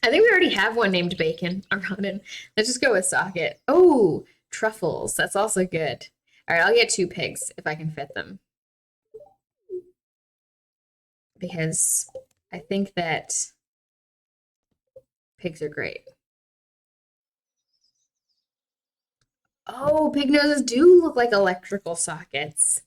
I think we already have one named Bacon. Let's just go with Socket. Oh, truffles. That's also good. All right, I'll get 2 pigs if I can fit them. Because I think that pigs are great. Oh, pig noses do look like electrical sockets.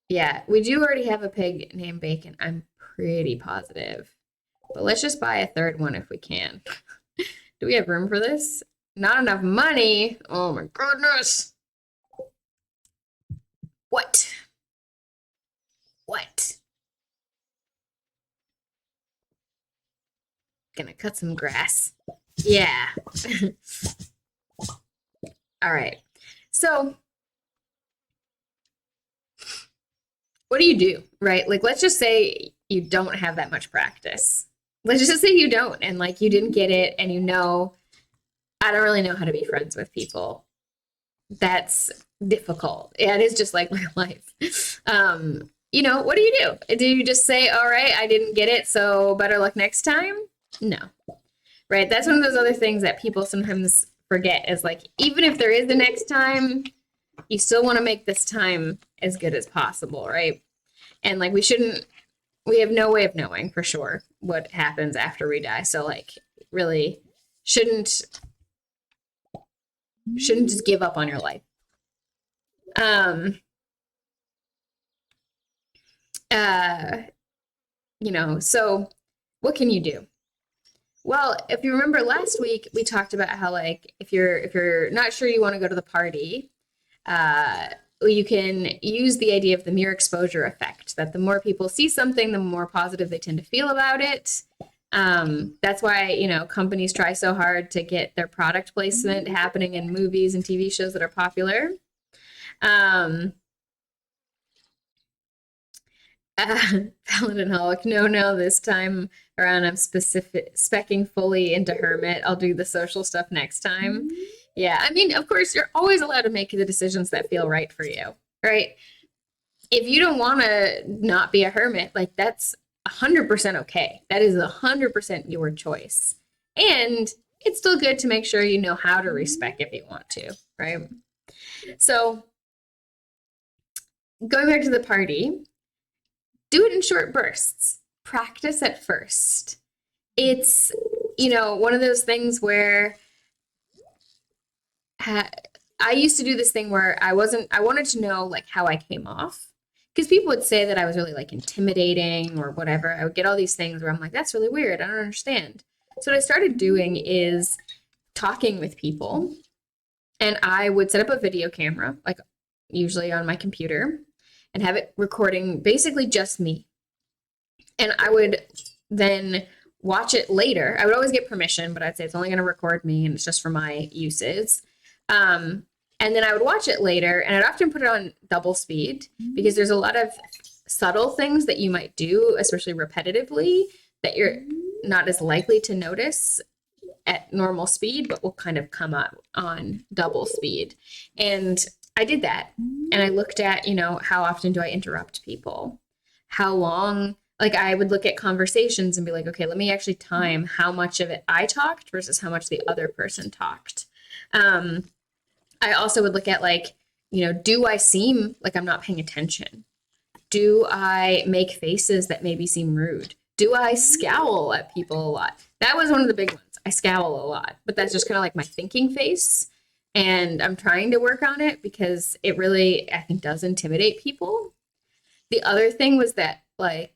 Yeah, we do already have a pig named Bacon. I'm pretty positive. But let's just buy a 3rd one if we can. Do we have room for this? Not enough money. Oh my goodness. What? What? Gonna cut some grass. Yeah. All right. So what do you do, right? Like, let's just say you don't have that much practice. Let's just say you don't, and like you didn't get it, and I don't really know how to be friends with people. That's difficult. Yeah, it is just like my life. What do you do? Do you just say, all right, I didn't get it, so better luck next time? No. Right? That's one of those other things that people sometimes forget is like, even if there is a next time, you still want to make this time as good as possible, right? And like we have no way of knowing for sure what happens after we die. So like really shouldn't just give up on your life. So what can you do? Well, if you remember last week, we talked about how like if you're not sure you want to go to the party, you can use the idea of the mere exposure effect, that the more people see something, the more positive they tend to feel about it. That's why, companies try so hard to get their product placement happening in movies and TV shows that are popular. Paladin Holic, no, this time around I'm specking fully into Hermit. I'll do the social stuff next time. Yeah, I mean, of course, you're always allowed to make the decisions that feel right for you, right? If you don't want to not be a hermit, like that's 100% okay. That is 100% your choice. And it's still good to make sure you know how to respec if you want to, right? So going back to the party, do it in short bursts. Practice at first. It's, one of those things where I used to do this thing where I wanted to know like how I came off. Because people would say that I was really like intimidating or whatever. I would get all these things where I'm like, that's really weird. I don't understand. So what I started doing is talking with people, and I would set up a video camera, like usually on my computer, and have it recording basically just me. And I would then watch it later. I would always get permission, but I'd say it's only going to record me and it's just for my uses. And then I would watch it later, and I'd often put it on double speed because there's a lot of subtle things that you might do, especially repetitively, that you're not as likely to notice at normal speed, but will kind of come up on double speed. And I did that. And I looked at, how often do I interrupt people? How long? Like I would look at conversations and be like, okay, let me actually time how much of it I talked versus how much the other person talked. I also would look at like, do I seem like I'm not paying attention? Do I make faces that maybe seem rude? Do I scowl at people a lot? That was one of the big ones. I scowl a lot, but that's just kind of like my thinking face. And I'm trying to work on it because it really, I think, does intimidate people. The other thing was that like,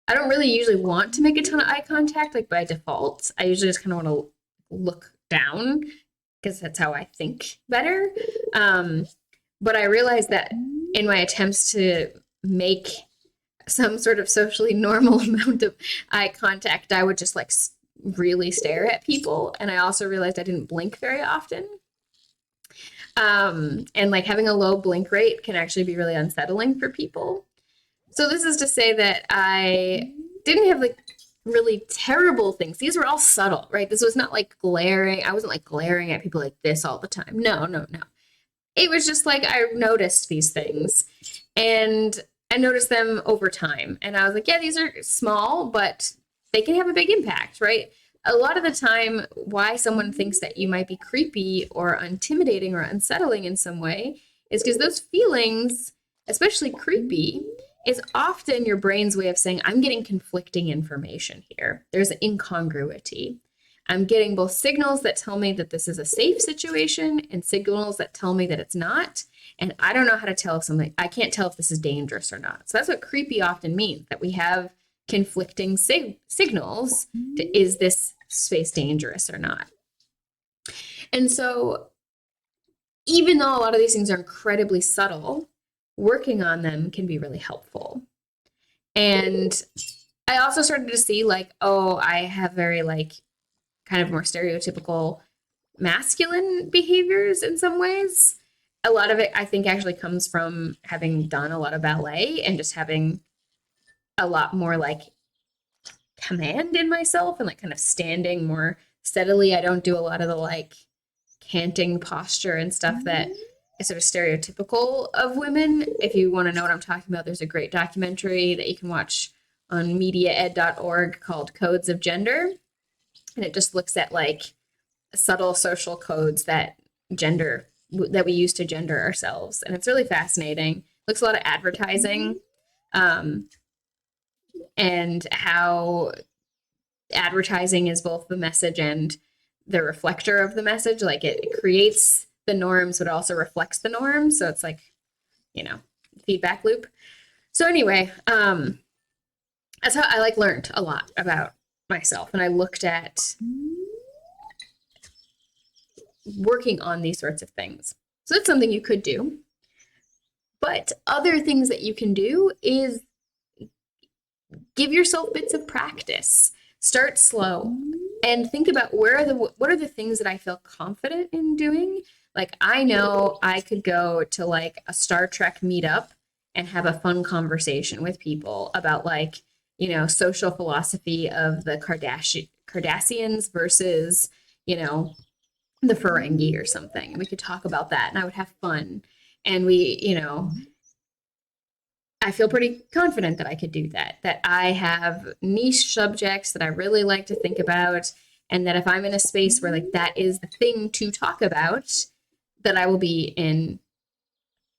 I don't really usually want to make a ton of eye contact, like by default. I usually just kind of want to look down because that's how I think better. But I realized that in my attempts to make some sort of socially normal amount of eye contact, I would just like really stare at people. And I also realized I didn't blink very often. And like having a low blink rate can actually be really unsettling for people. So this is to say that I didn't have like really terrible things. These were all subtle, right? This was not like glaring. I wasn't like glaring at people like this all the time. No. It was just like I noticed these things, and I noticed them over time. And I was like, yeah, these are small, but they can have a big impact, right? A lot of the time, why someone thinks that you might be creepy or intimidating or unsettling in some way is because those feelings, especially creepy, is often your brain's way of saying, I'm getting conflicting information here. There's incongruity. I'm getting both signals that tell me that this is a safe situation and signals that tell me that it's not. And I don't know how to tell if something, I can't tell if this is dangerous or not. So that's what creepy often means, that we have conflicting signals to, is this space dangerous or not? And so even though a lot of these things are incredibly subtle, working on them can be really helpful. And I also started to see like, oh, I have very like kind of more stereotypical masculine behaviors in some ways. a lot of it, I think, actually comes from having done a lot of ballet and just having a lot more like command in myself and like kind of standing more steadily. I don't do a lot of the like canting posture and stuff that is sort of stereotypical of women. If you want to know what I'm talking about, there's a great documentary that you can watch on mediaed.org called Codes of Gender. And it just looks at like subtle social codes that we use to gender ourselves. And it's really fascinating. Looks a lot at advertising, and how advertising is both the message and the reflector of the message. Like it creates the norms, but also reflects the norms. So it's like, feedback loop. So anyway, that's how I like learned a lot about myself. And I looked at working on these sorts of things. So that's something you could do. But other things that you can do is give yourself bits of practice. Start slow and think about what are the things that I feel confident in doing. Like I know I could go to like a Star Trek meetup and have a fun conversation with people about like, social philosophy of the Cardassians versus, the Ferengi or something. And we could talk about that and I would have fun. And I feel pretty confident that I could do that I have niche subjects that I really like to think about. And that if I'm in a space where like that is the thing to talk about, that I will be in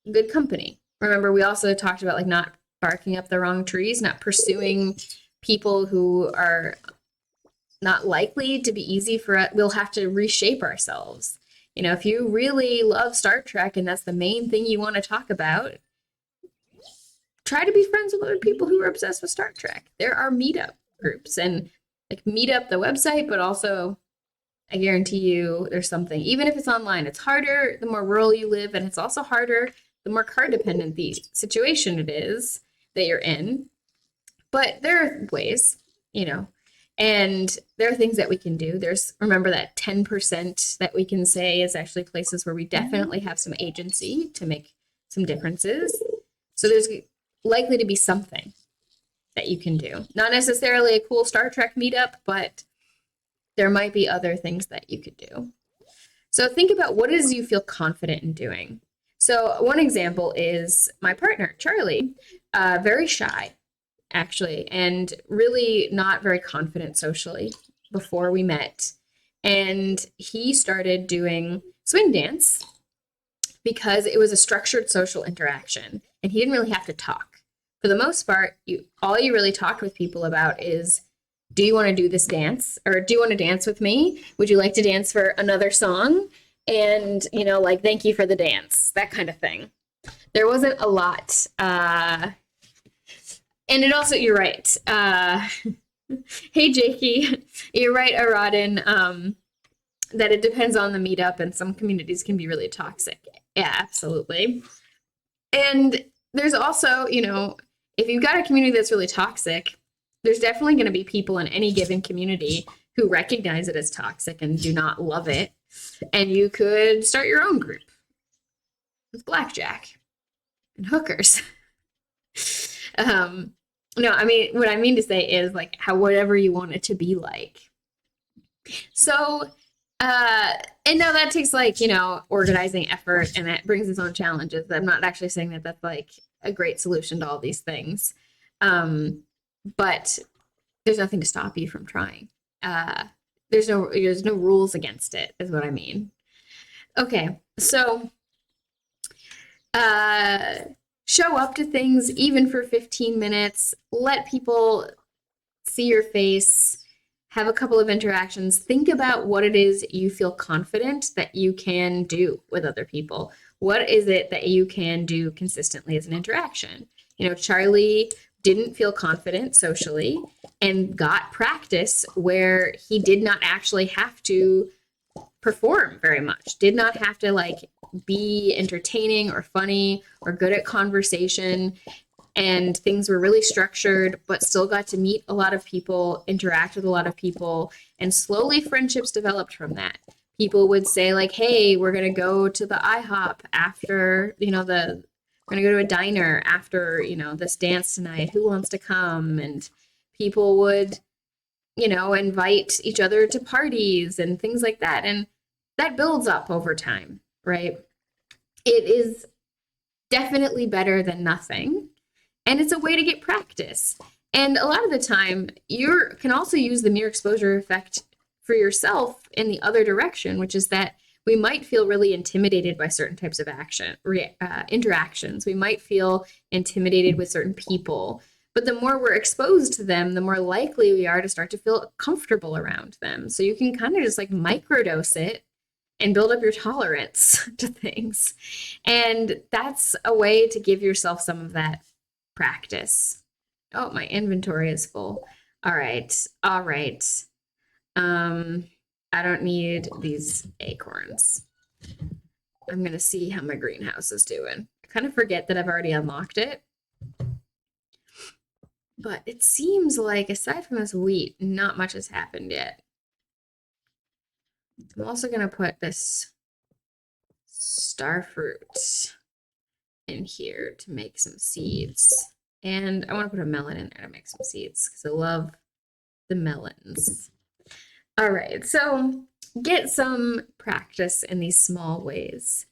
good company. Remember, we also talked about like not barking up the wrong trees, not pursuing people who are not likely to be easy for us. We'll have to reshape ourselves. If you really love Star Trek and that's the main thing you want to talk about, try to be friends with other people who are obsessed with Star Trek. There are meetup groups and like Meetup, the website, but also I guarantee you there's something, even if it's online, it's harder the more rural you live. And it's also harder the more car dependent the situation it is that you're in. But there are ways, and there are things that we can do. Remember that 10% that we can say is actually places where we definitely have some agency to make some differences. So there's likely to be something that you can do. Not necessarily a cool Star Trek meetup, but there might be other things that you could do. So think about what it is you feel confident in doing. So one example is my partner, Charlie, very shy, actually, and really not very confident socially before we met. And he started doing swing dance because it was a structured social interaction and he didn't really have to talk. For the most part, all you really talked with people about is, do you want to do this dance? Or do you want to dance with me? Would you like to dance for another song? And, like, thank you for the dance, that kind of thing. There wasn't a lot. And it also, you're right. Hey, Jakey, you're right, Aradin, that it depends on the meetup and some communities can be really toxic. Yeah, absolutely. And there's also, if you've got a community that's really toxic, there's definitely going to be people in any given community who recognize it as toxic and do not love it. And you could start your own group with blackjack and hookers. No, I mean, what I mean to say is like whatever you want it to be like. So, and now that takes like, organizing effort and that brings its own challenges. I'm not actually saying that that's like a great solution to all these things. But there's nothing to stop you from trying. There's no rules against it is what I mean. Okay. So, show up to things even for 15 minutes, let people see your face, have a couple of interactions, think about what it is you feel confident that you can do with other people. What is it that you can do consistently as an interaction? Charlie didn't feel confident socially and got practice where he did not actually have to perform very much, did not have to like be entertaining or funny or good at conversation, and things were really structured, but still got to meet a lot of people, interact with a lot of people, and slowly friendships developed from that. people would say like, hey, we're going to go to the IHOP after, we're going to go to a diner after, this dance tonight. Who wants to come? And people would, invite each other to parties and things like that. And that builds up over time, right? It is definitely better than nothing. And it's a way to get practice. And a lot of the time, you can also use the mere exposure effect for yourself in the other direction, which is that we might feel really intimidated by certain types of interactions. We might feel intimidated with certain people. But the more we're exposed to them, the more likely we are to start to feel comfortable around them. So you can kind of just like microdose it and build up your tolerance to things. And that's a way to give yourself some of that practice. Oh, my inventory is full. All right. All right. I don't need these acorns. I'm going to see how my greenhouse is doing. I kind of forget that I've already unlocked it. But it seems like, aside from this wheat, not much has happened yet. I'm also going to put this star fruit in here to make some seeds. And I want to put a melon in there to make some seeds because I love the melons. All right, so get some practice in these small ways.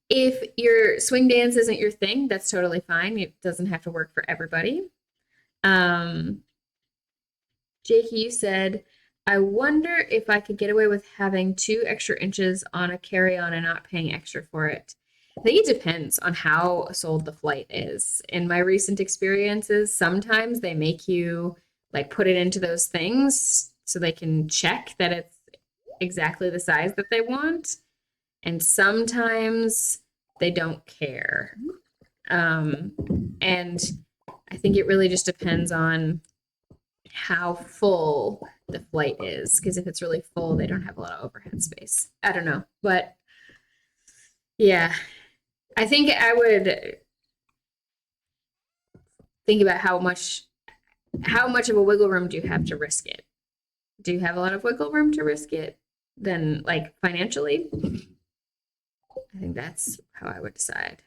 If your swing dance isn't your thing, that's totally fine. It doesn't have to work for everybody. Jake, you said, I wonder if I could get away with having 2 extra inches on a carry-on and not paying extra for it. I think it depends on how sold the flight is. In my recent experiences, sometimes they make you like put it into those things so they can check that it's exactly the size that they want. And sometimes they don't care. And I think it really just depends on how full the flight is. Because if it's really full, they don't have a lot of overhead space. I don't know. But yeah, I think I would think about how much of a wiggle room do you have to risk it? Do you have a lot of wiggle room to risk it? Then, like, financially? I think that's how I would decide.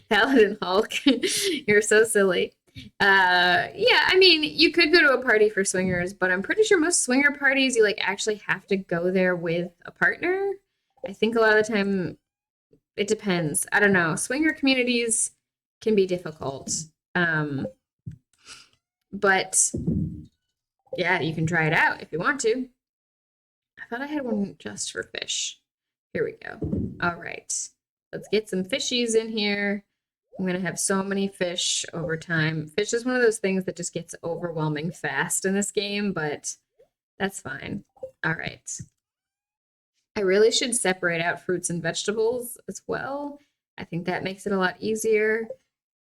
Paladin Hulk, you're so silly. Yeah, I mean, you could go to a party for swingers, but I'm pretty sure most swinger parties, you like actually have to go there with a partner. I think a lot of the time it depends. I don't know. Swinger communities can be difficult. But yeah, you can try it out if you want to. I thought I had one just for fish. Here we go. All right. Let's get some fishies in here. I'm going to have so many fish over time. Fish is one of those things that just gets overwhelming fast in this game, but that's fine. All right. I really should separate out fruits and vegetables as well. I think that makes it a lot easier.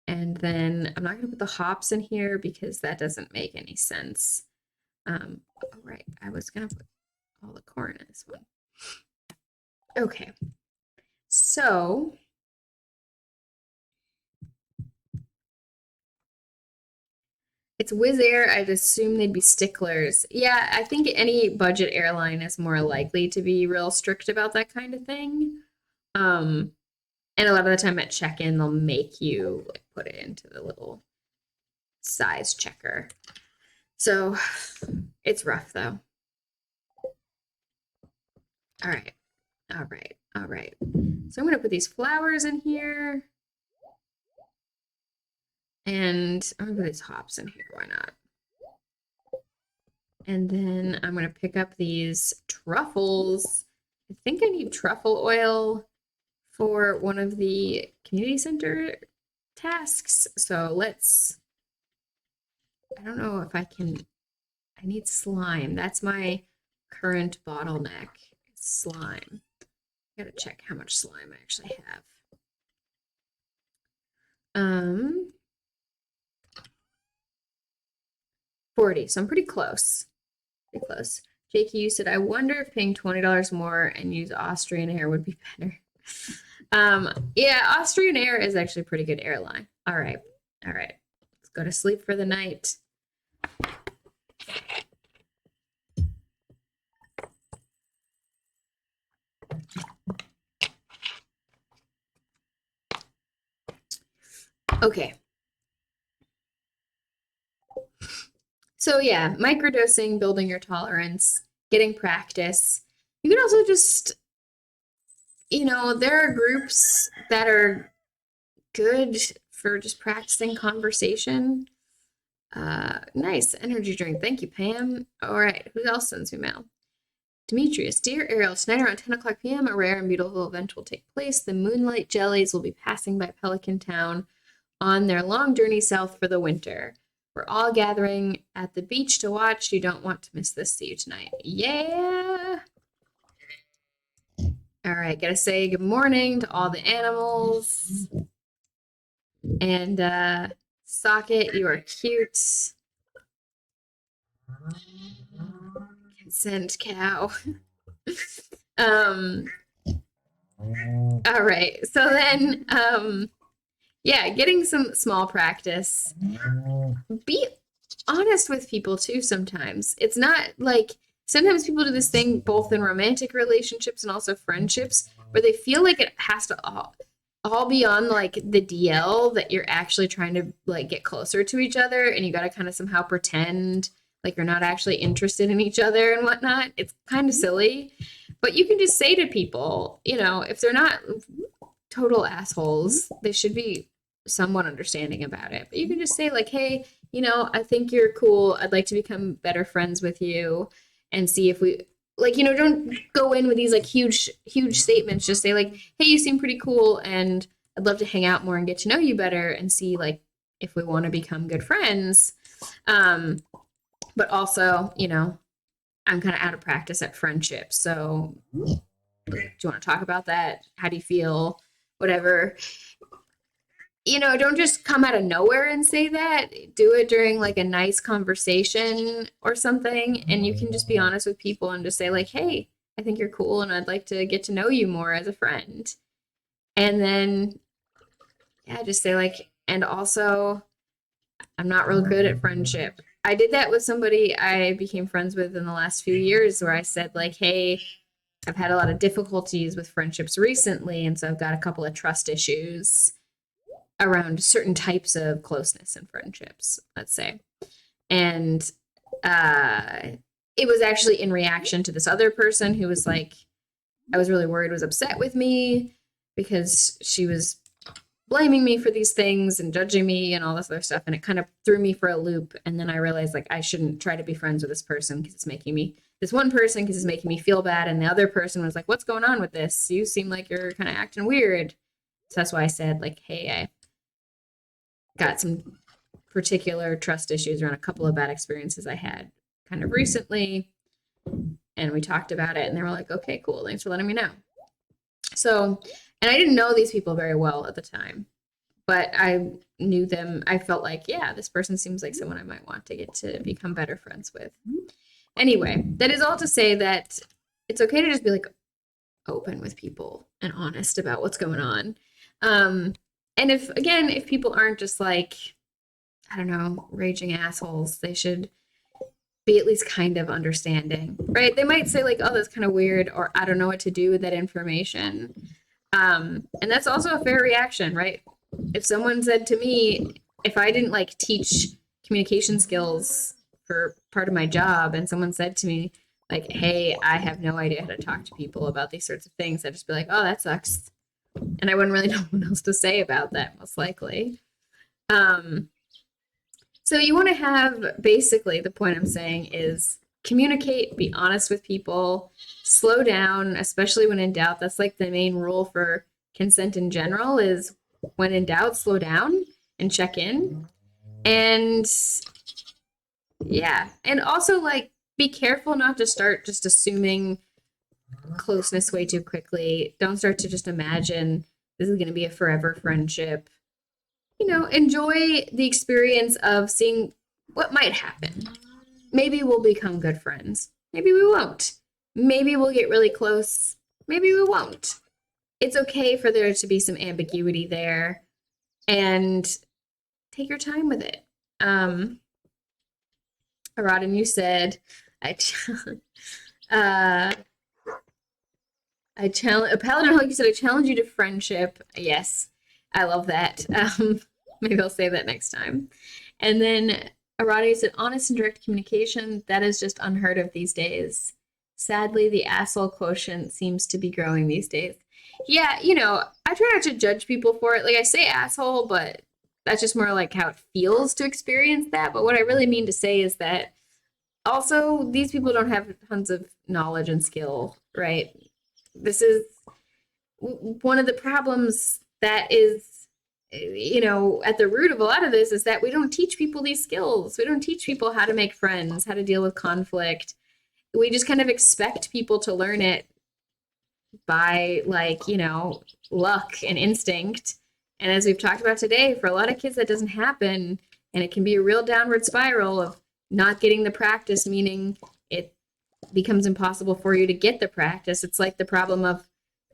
And then I'm not going to put the hops in here because that doesn't make any sense. All right. I was going to put all the corn in this one. Okay. So it's Wizz Air. I'd assume they'd be sticklers. Yeah, I think any budget airline is more likely to be real strict about that kind of thing. And a lot of the time at check-in, they'll make you like put it into the little size checker. So it's rough though. All right. All right. All right. So I'm going to put these flowers in here. And I'm going to put these hops in here. Why not? And then I'm going to pick up these truffles. I think I need truffle oil for one of the community center tasks. So let's, I don't know if I can, I need slime. That's my current bottleneck, slime. I gotta check how much slime I actually have. 40, so I'm pretty close. Pretty close. JQ, you said, I wonder if paying $20 more and use Austrian Air would be better. Yeah, Austrian Air is actually a pretty good airline. All right. All right. Let's go to sleep for the night. Okay. So yeah, microdosing, building your tolerance, getting practice. You can also just, there are groups that are good for just practicing conversation. Nice energy drink. Thank you, Pam. All right, who else sends me mail? Demetrius, dear Ariel, tonight around 10 o'clock p.m., a rare and beautiful event will take place. The Moonlight Jellies will be passing by Pelican Town on their long journey south for the winter. We're all gathering at the beach to watch. You don't want to miss this. See you tonight. Yeah. All right, gotta say good morning to all the animals. And Socket, you are cute. Consent cow. All right. So then yeah, getting some small practice. Be honest with people too sometimes. It's not like sometimes people do this thing both in romantic relationships and also friendships where they feel like it has to all be on like the DL that you're actually trying to like get closer to each other and you got to kind of somehow pretend like you're not actually interested in each other and whatnot. It's kind of silly, but you can just say to people, if they're not total assholes, they should be somewhat understanding about it. But you can just say like, hey, I think you're cool. I'd like to become better friends with you and see if we like, don't go in with these like huge statements. Just say like, hey, you seem pretty cool and I'd love to hang out more and get to know you better and see like if we want to become good friends. But also, I'm kind of out of practice at friendship. So do you want to talk about that? How do you feel? Whatever. Don't just come out of nowhere and say that. Do it during like a nice conversation or something. And you can just be honest with people and just say, like, hey, I think you're cool and I'd like to get to know you more as a friend. And then, yeah, just say, like, and also, I'm not real good at friendship. I did that with somebody I became friends with in the last few years where I said, like, hey, I've had a lot of difficulties with friendships recently. And so I've got a couple of trust issues around certain types of closeness and friendships, let's say. And it was actually in reaction to this other person who was like, I was really worried, was upset with me because she was blaming me for these things and judging me and all this other stuff. And it kind of threw me for a loop. And then I realized like I shouldn't try to be friends with this person because it's making me this one person because it's making me feel bad. And the other person was like, what's going on with this? You seem like you're kind of acting weird. So that's why I said like, hey, I got some particular trust issues around a couple of bad experiences I had kind of recently. And we talked about it and they were like, okay, cool. Thanks for letting me know. So, and I didn't know these people very well at the time, but I knew them. I felt like, yeah, this person seems like someone I might want to get to become better friends with. Anyway, that is all to say that it's okay to just be like open with people and honest about what's going on. And if people aren't just like, I don't know, raging assholes, they should be at least kind of understanding, right? They might say like, oh, that's kind of weird, or I don't know what to do with that information. And that's also a fair reaction, right? If someone said to me, if I didn't like teach communication skills for part of my job and someone said to me like, hey, I have no idea how to talk to people about these sorts of things, I'd just be like, oh, that sucks. And I wouldn't really know what else to say about that, most likely. So you want to have, basically, the point I'm saying is communicate, be honest with people, slow down, especially when in doubt. That's like the main rule for consent in general is when in doubt, slow down and check in. And yeah, and also like be careful not to start just assuming closeness way too quickly. Don't start to just imagine this is going to be a forever friendship. Enjoy the experience of seeing what might happen. Maybe we'll become good friends. Maybe we won't. Maybe we'll get really close. Maybe we won't. It's okay for there to be some ambiguity there and take your time with it. Aradin, you said, I challenge Paladin Hulk. You said I challenge you to friendship. Yes, I love that. Maybe I'll say that next time. And then Arati said, honest and direct communication, that is just unheard of these days. Sadly, the asshole quotient seems to be growing these days. Yeah, I try not to judge people for it. Like, I say asshole, but that's just more like how it feels to experience that. But what I really mean to say is that also these people don't have tons of knowledge and skill, right? This is one of the problems that is, at the root of a lot of this is that we don't teach people these skills. We don't teach people how to make friends, how to deal with conflict. We just kind of expect people to learn it by luck and instinct. And as we've talked about today, for a lot of kids that doesn't happen, and it can be a real downward spiral of not getting the practice, meaning it becomes impossible for you to get the practice. It's like the problem of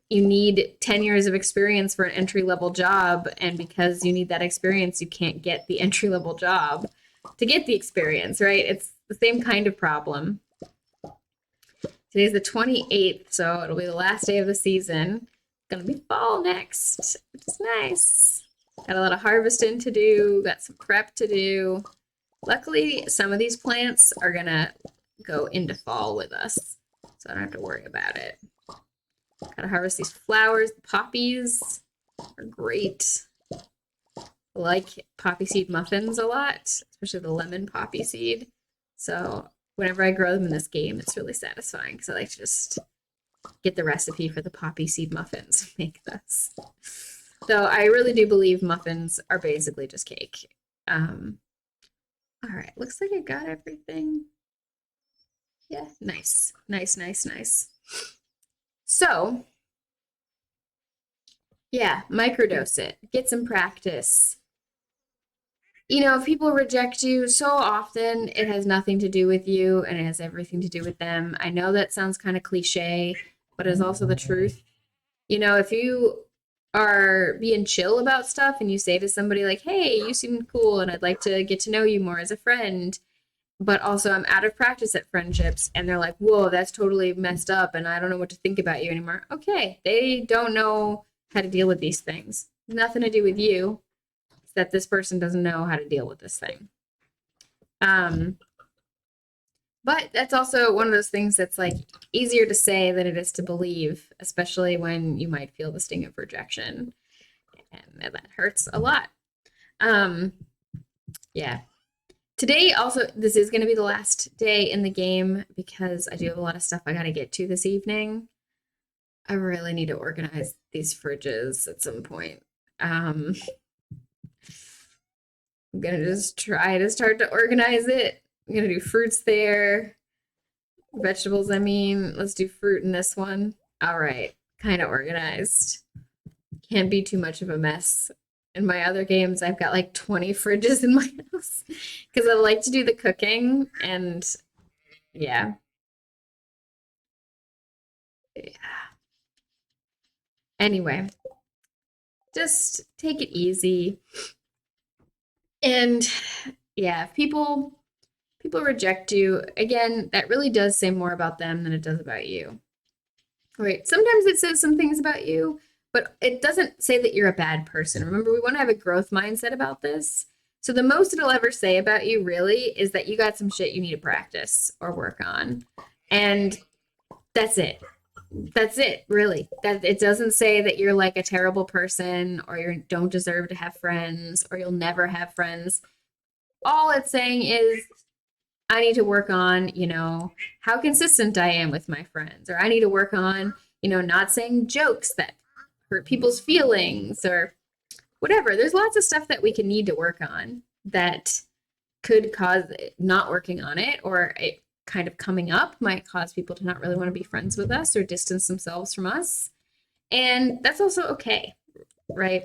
you need 10 years of experience for an entry-level job, and because you need that experience, you can't get the entry-level job to get the experience, right? It's the same kind of problem. Today's the 28th, so it'll be the last day of the season. It's gonna be fall next, which is nice. Got a lot of harvesting to do, got some prep to do. Luckily, some of these plants are gonna go into fall with us, so I don't have to worry about it. Gotta harvest these flowers. The poppies are great. I like poppy seed muffins a lot, especially the lemon poppy seed. So whenever I grow them in this game, it's really satisfying because I like to just get the recipe for the poppy seed muffins and make this. So I really do believe muffins are basically just cake. All right, looks like I got everything. Yeah, nice. So, yeah, microdose it. Get some practice. If people reject you so often, it has nothing to do with you and it has everything to do with them. I know that sounds kind of cliche, but it's also the truth. If you are being chill about stuff and you say to somebody like, hey, you seem cool and I'd like to get to know you more as a friend, but also I'm out of practice at friendships, and they're like, whoa, that's totally messed up and I don't know what to think about you anymore. Okay, they don't know how to deal with these things. Nothing to do with you. It's that this person doesn't know how to deal with this thing. But that's also one of those things that's like easier to say than it is to believe, especially when you might feel the sting of rejection. And that hurts a lot. Yeah. Today also, this is going to be the last day in the game because I do have a lot of stuff I got to get to this evening. I really need to organize these fridges at some point. I'm going to just try to start to organize it. I'm going to do fruits there. Vegetables, I mean. Let's do fruit in this one. All right. Kind of organized. Can't be too much of a mess. In my other games, I've got like 20 fridges in my house because I like to do the cooking and yeah. Anyway, just take it easy. And yeah, if people reject you, again, that really does say more about them than it does about you. Right. Sometimes it says some things about you, but it doesn't say that you're a bad person. Remember, we want to have a growth mindset about this. So the most it'll ever say about you really is that you got some shit you need to practice or work on. And that's it. That's it, really. That it doesn't say that you're like a terrible person or you don't deserve to have friends or you'll never have friends. All it's saying is I need to work on, how consistent I am with my friends, or I need to work on, not saying jokes that hurt people's feelings or whatever. There's lots of stuff that we can need to work on that could cause not working on it, or it kind of coming up might cause people to not really want to be friends with us or distance themselves from us. And that's also okay, right?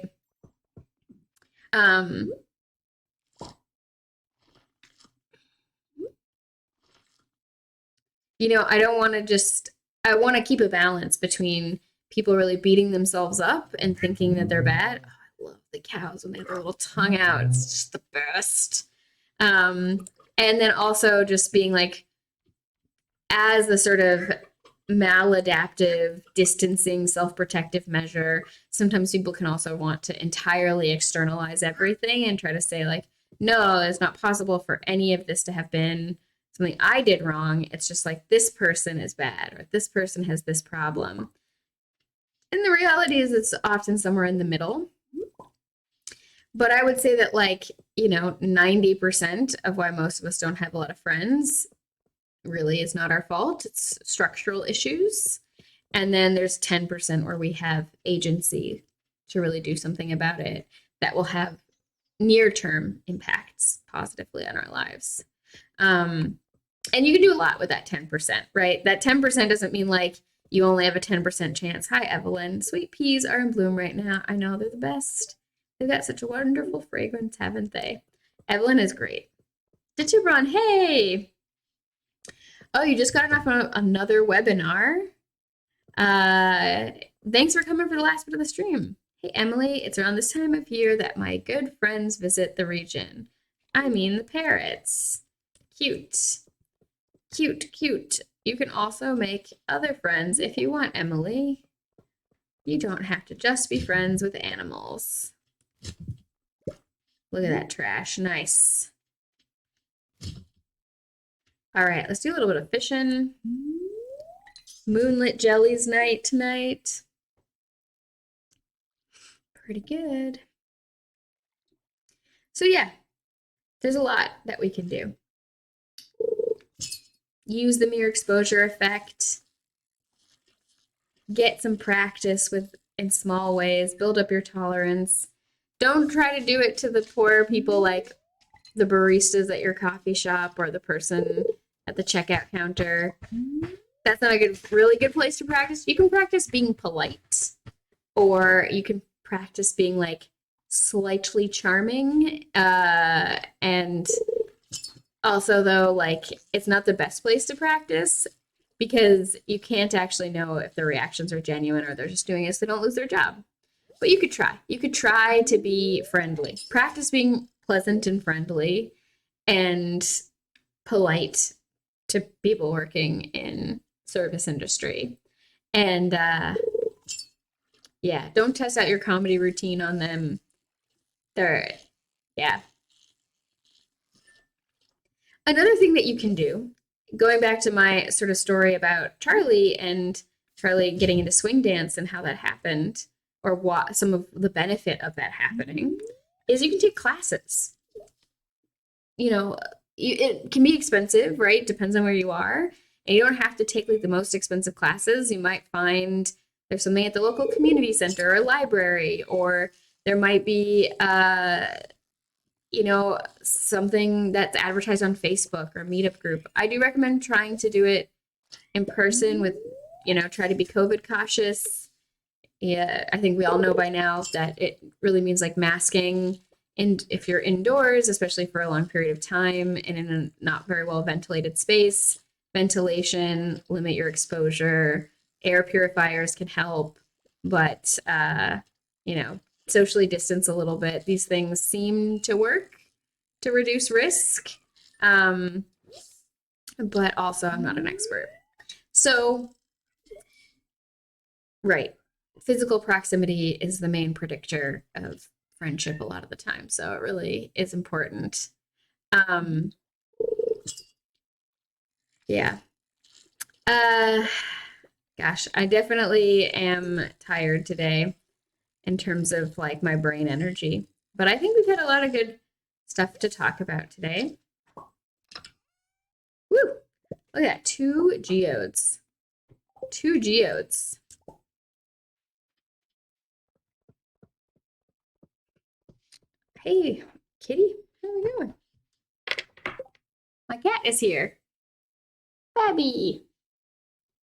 I don't want to I want to keep a balance between people really beating themselves up and thinking that they're bad. Oh, I love the cows when they have their little tongue out. It's just the best. And then also just being like, as the sort of maladaptive distancing self-protective measure. Sometimes people can also want to entirely externalize everything and try to say like, no, it's not possible for any of this to have been something I did wrong. It's just like this person is bad or this person has this problem. And the reality is it's often somewhere in the middle. But I would say that, like, 90% of why most of us don't have a lot of friends really is not our fault. It's structural issues. And then there's 10% where we have agency to really do something about it that will have near-term impacts positively on our lives. And you can do a lot with that 10%, right? That 10% doesn't mean like you only have a 10% chance. Hi, Evelyn. Sweet peas are in bloom right now. I know they're the best. They've got such a wonderful fragrance, haven't they? Evelyn is great. Ditubron, hey! Oh, you just got off on another webinar. Thanks for coming for the last bit of the stream. Hey, Emily, it's around this time of year that my good friends visit the region. I mean the parrots. Cute. Cute, cute. You can also make other friends if you want, Emily. You don't have to just be friends with animals. Look at that trash. Nice. All right, let's do a little bit of fishing. Moonlit jellies night tonight. Pretty good. So yeah, there's a lot that we can do. Use the mirror exposure effect. Get some practice with in small ways. Build up your tolerance. Don't try to do it to the poor people like the baristas at your coffee shop or the person at the checkout counter. That's not a really good place to practice. You can practice being polite, or you can practice being like slightly charming. And also, though, like it's not the best place to practice because you can't actually know if the reactions are genuine or they're just doing it so they don't lose their job. But you could try. You could try to be friendly. Practice being pleasant and friendly and polite to people working in service industry. And yeah, don't test out your comedy routine on them. Yeah. Another thing that you can do, going back to my sort of story about Charlie and Charlie getting into swing dance and how that happened, or what some of the benefit of that happening, is you can take classes. It can be expensive, right? Depends on where you are. And you don't have to take like the most expensive classes. You might find there's something at the local community center or library, or there might be something that's advertised on Facebook or Meetup group. I do recommend trying to do it in person with, try to be COVID cautious. Yeah, I think we all know by now that it really means like masking. And if you're indoors, especially for a long period of time and in a not very well ventilated space, ventilation, limit your exposure. Air purifiers can help, but, socially distance a little bit. These things seem to work to reduce risk. But also I'm not an expert. So, right. Physical proximity is the main predictor of friendship a lot of the time. So it really is important. Yeah. Gosh, I definitely am tired today in terms of like my brain energy. But I think we've had a lot of good stuff to talk about today. Woo! Look at that, 2 geodes. 2 geodes. Hey, kitty, how are we doing? My cat is here. Babby.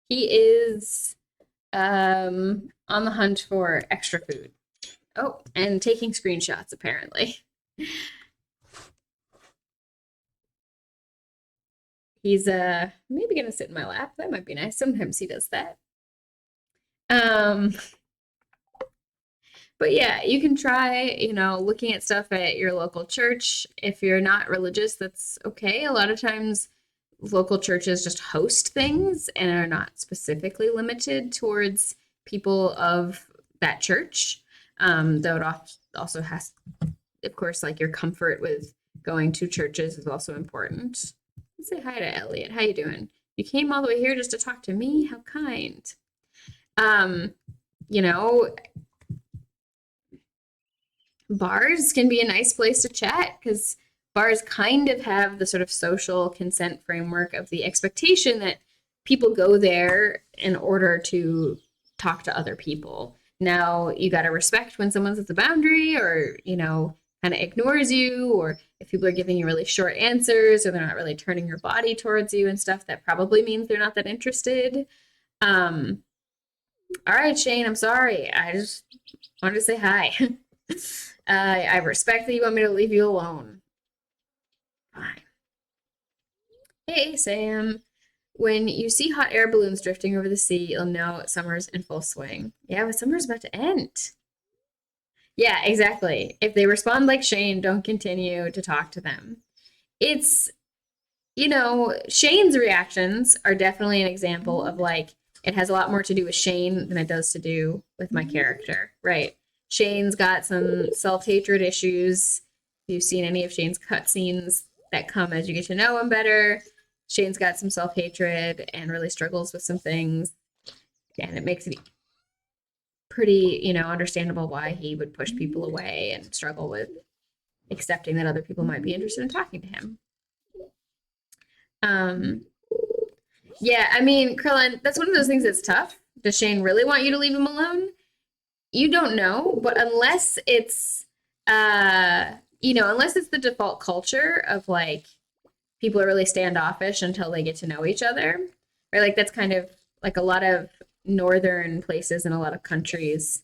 He is on the hunt for extra food. Oh, and taking screenshots apparently. He's maybe gonna sit in my lap. That might be nice. Sometimes he does that. But yeah, you can try, looking at stuff at your local church. If you're not religious, that's okay. A lot of times local churches just host things and are not specifically limited towards people of that church. Though it also has, of course, like your comfort with going to churches is also important. Let's say hi to Elliot. How you doing? You came all the way here just to talk to me? How kind. You know, bars can be a nice place to chat because bars kind of have the sort of social consent framework of the expectation that people go there in order to talk to other people. Now, you got to respect when someone sets a boundary or, kind of ignores you, or if people are giving you really short answers or they're not really turning your body towards you and stuff, that probably means they're not that interested. All right, Shane, I'm sorry. I just wanted to say hi. I respect that you want me to leave you alone. Fine. Hey, Sam. When you see hot air balloons drifting over the sea, you'll know summer's in full swing. Yeah, but summer's about to end. Yeah, exactly. If they respond like Shane, don't continue to talk to them. It's, Shane's reactions are definitely an example of like, it has a lot more to do with Shane than it does to do with my character, right? Shane's got some self-hatred issues. If you've seen any of Shane's cutscenes that come as you get to know him better, Shane's got some self-hatred and really struggles with some things. And it makes it pretty, understandable why he would push people away and struggle with accepting that other people might be interested in talking to him. Yeah, I mean, Krillin, that's one of those things that's tough. Does Shane really want you to leave him alone? You don't know, but unless it's unless it's the default culture of like people are really standoffish until they get to know each other, right? Like that's kind of like a lot of northern places in a lot of countries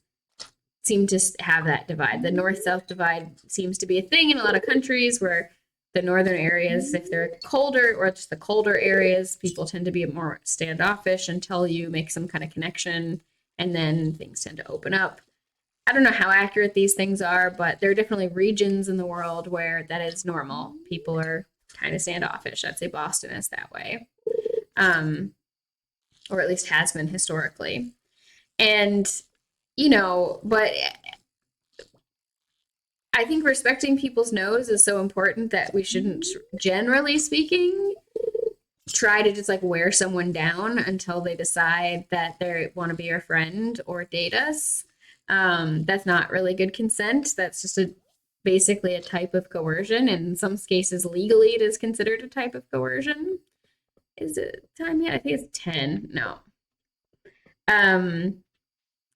seem to have that divide. The north-south divide seems to be a thing in a lot of countries where the northern areas, if they're colder or just the colder areas, people tend to be more standoffish until you make some kind of connection, and then things tend to open up. I don't know how accurate these things are, but there are definitely regions in the world where that is normal. People are kind of standoffish. I'd say Boston is that way, or at least has been historically. And, but I think respecting people's no's is so important that we shouldn't, generally speaking, try to just like wear someone down until they decide that they want to be your friend or date us. That's not really good consent. That's just basically a type of coercion. And in some cases, legally, it is considered a type of coercion. Is it time yet? I think it's 10. No.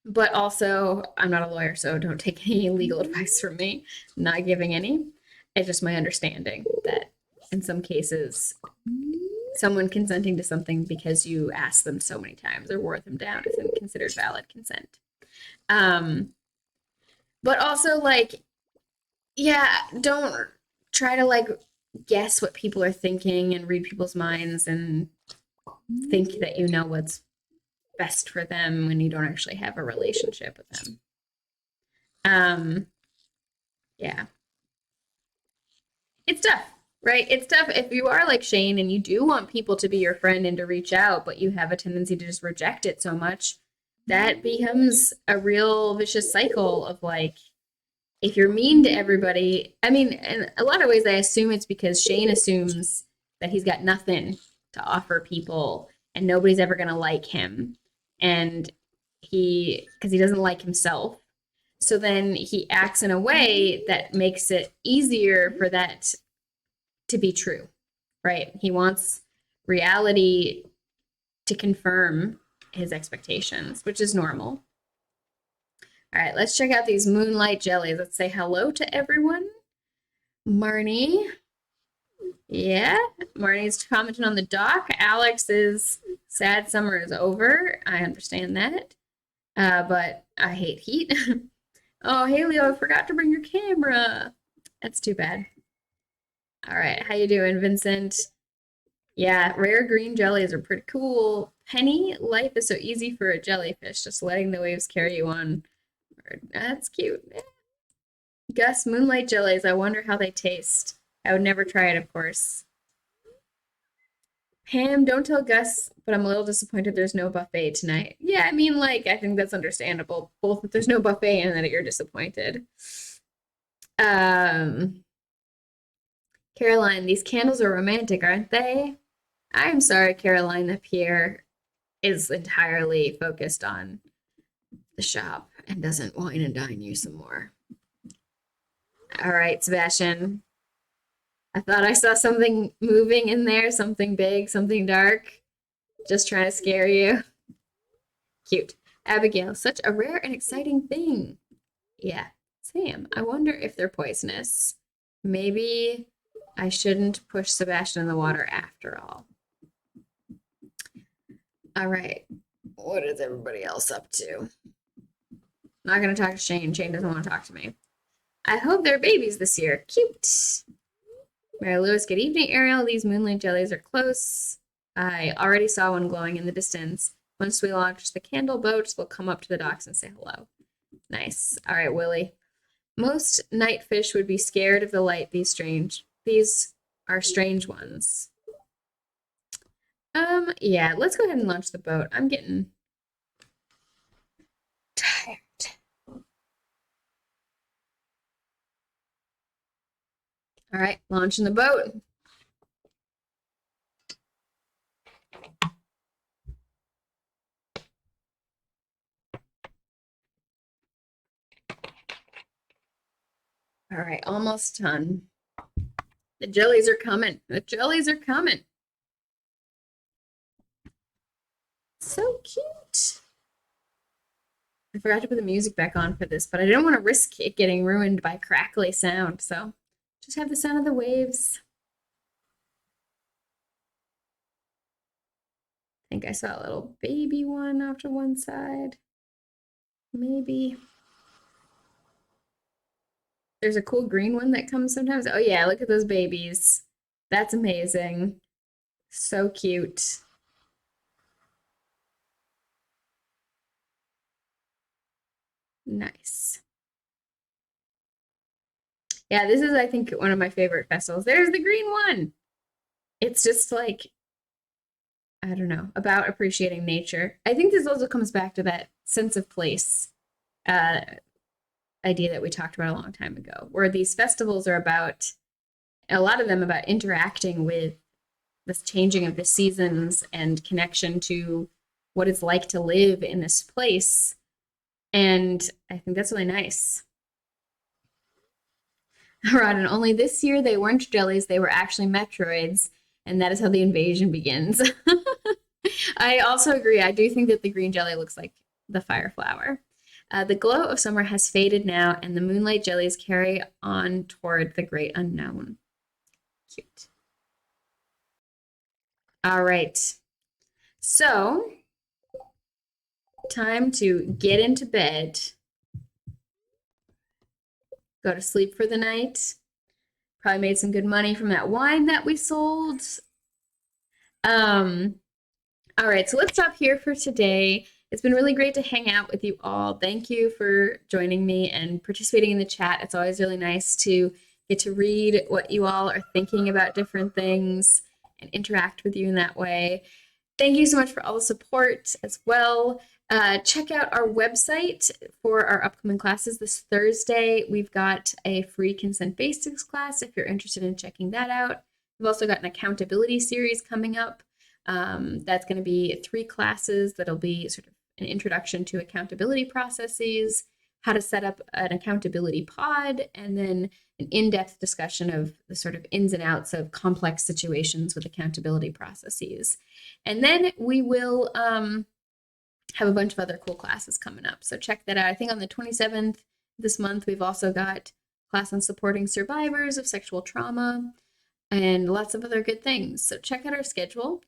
But also, I'm not a lawyer, so don't take any legal advice from me. I'm not giving any. It's just my understanding that in some cases, someone consenting to something because you asked them so many times or wore them down isn't considered valid consent. But also, like, yeah, don't try to like guess what people are thinking and read people's minds and think that you know what's best for them when you don't actually have a relationship with them. Yeah. It's tough, right? It's tough if you are like Shane and you do want people to be your friend and to reach out, but you have a tendency to just reject it so much. That becomes a real vicious cycle of like, if you're mean to everybody, I mean, in a lot of ways, I assume it's because Shane assumes that he's got nothing to offer people and nobody's ever going to like him. And because he doesn't like himself. So then he acts in a way that makes it easier for that to be true, right? He wants reality to confirm his expectations, which is normal. All right, let's check out these moonlight jellies. Let's say hello to everyone. Marnie. Yeah, Marnie's commenting on the doc. Alex's sad summer is over. I understand that. But I hate heat. Oh, hey, Leo, I forgot to bring your camera. That's too bad. All right, how you doing, Vincent? Yeah, rare green jellies are pretty cool. Penny, life is so easy for a jellyfish, just letting the waves carry you on. That's cute. Gus, moonlight jellies. I wonder how they taste. I would never try it, of course. Pam, don't tell Gus, but I'm a little disappointed there's no buffet tonight. Yeah, I mean, like, I think that's understandable. Both that there's no buffet and that you're disappointed. Caroline, these candles are romantic, aren't they? I'm sorry, Caroline, that Pierre is entirely focused on the shop and doesn't wine and dine you some more. All right, Sebastian. I thought I saw something moving in there, something big, something dark. Just trying to scare you. Cute. Abigail, such a rare and exciting thing. Yeah. Sam, I wonder if they're poisonous. Maybe I shouldn't push Sebastian in the water after all. All right. What is everybody else up to? Not going to talk to Shane. Shane doesn't want to talk to me. I hope they're babies this year. Cute. Mary Lewis, good evening, Ariel. These moonlight jellies are close. I already saw one glowing in the distance. Once we launch the candle boats, we'll come up to the docks and say hello. Nice. All right, Willie. Most night fish would be scared of the light. These are strange ones. Yeah, let's go ahead and launch the boat. I'm getting tired. All right, launching the boat. All right, almost done. The jellies are coming. The jellies are coming. So cute. I forgot to put the music back on for this, but I didn't want to risk it getting ruined by crackly sound, so just have the sound of the waves. I think I saw a little baby one off to one side. Maybe. There's a cool green one that comes sometimes. Oh yeah, look at those babies. That's amazing. So cute. Nice. Yeah, this is, I think, one of my favorite festivals. There's the green one. It's just like, I don't know, about appreciating nature. I think this also comes back to that sense of place idea that we talked about a long time ago, where these festivals are about, a lot of them about interacting with this changing of the seasons and connection to what it's like to live in this place. And I think that's really nice. Right, and only this year they weren't jellies, they were actually Metroids, and that is how the invasion begins. I also agree. I do think that the green jelly looks like the fire flower. The glow of summer has faded now, and the moonlight jellies carry on toward the great unknown. Cute. All right. So, time to get into bed. Go to sleep for the night. Probably made some good money from that wine that we sold. All right, so let's stop here for today. It's been really great to hang out with you all. Thank you for joining me and participating in the chat. It's always really nice to get to read what you all are thinking about different things and interact with you in that way. Thank you so much for all the support as well. Check out our website for our upcoming classes. This Thursday, we've got a free Consent Basics class if you're interested in checking that out. We've also got an accountability series coming up. That's going to be 3 classes that'll be sort of an introduction to accountability processes, how to set up an accountability pod, and then an in-depth discussion of the sort of ins and outs of complex situations with accountability processes. And then we will have a bunch of other cool classes coming up. So check that out. I think on the 27th this month, we've also got class on supporting survivors of sexual trauma and lots of other good things. So check out our schedule.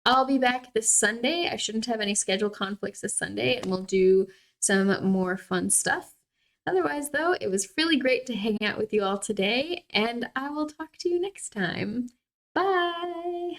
I'll be back this Sunday. I shouldn't have any schedule conflicts this Sunday, and we'll do some more fun stuff. Otherwise, though, it was really great to hang out with you all today, and I will talk to you next time. Bye!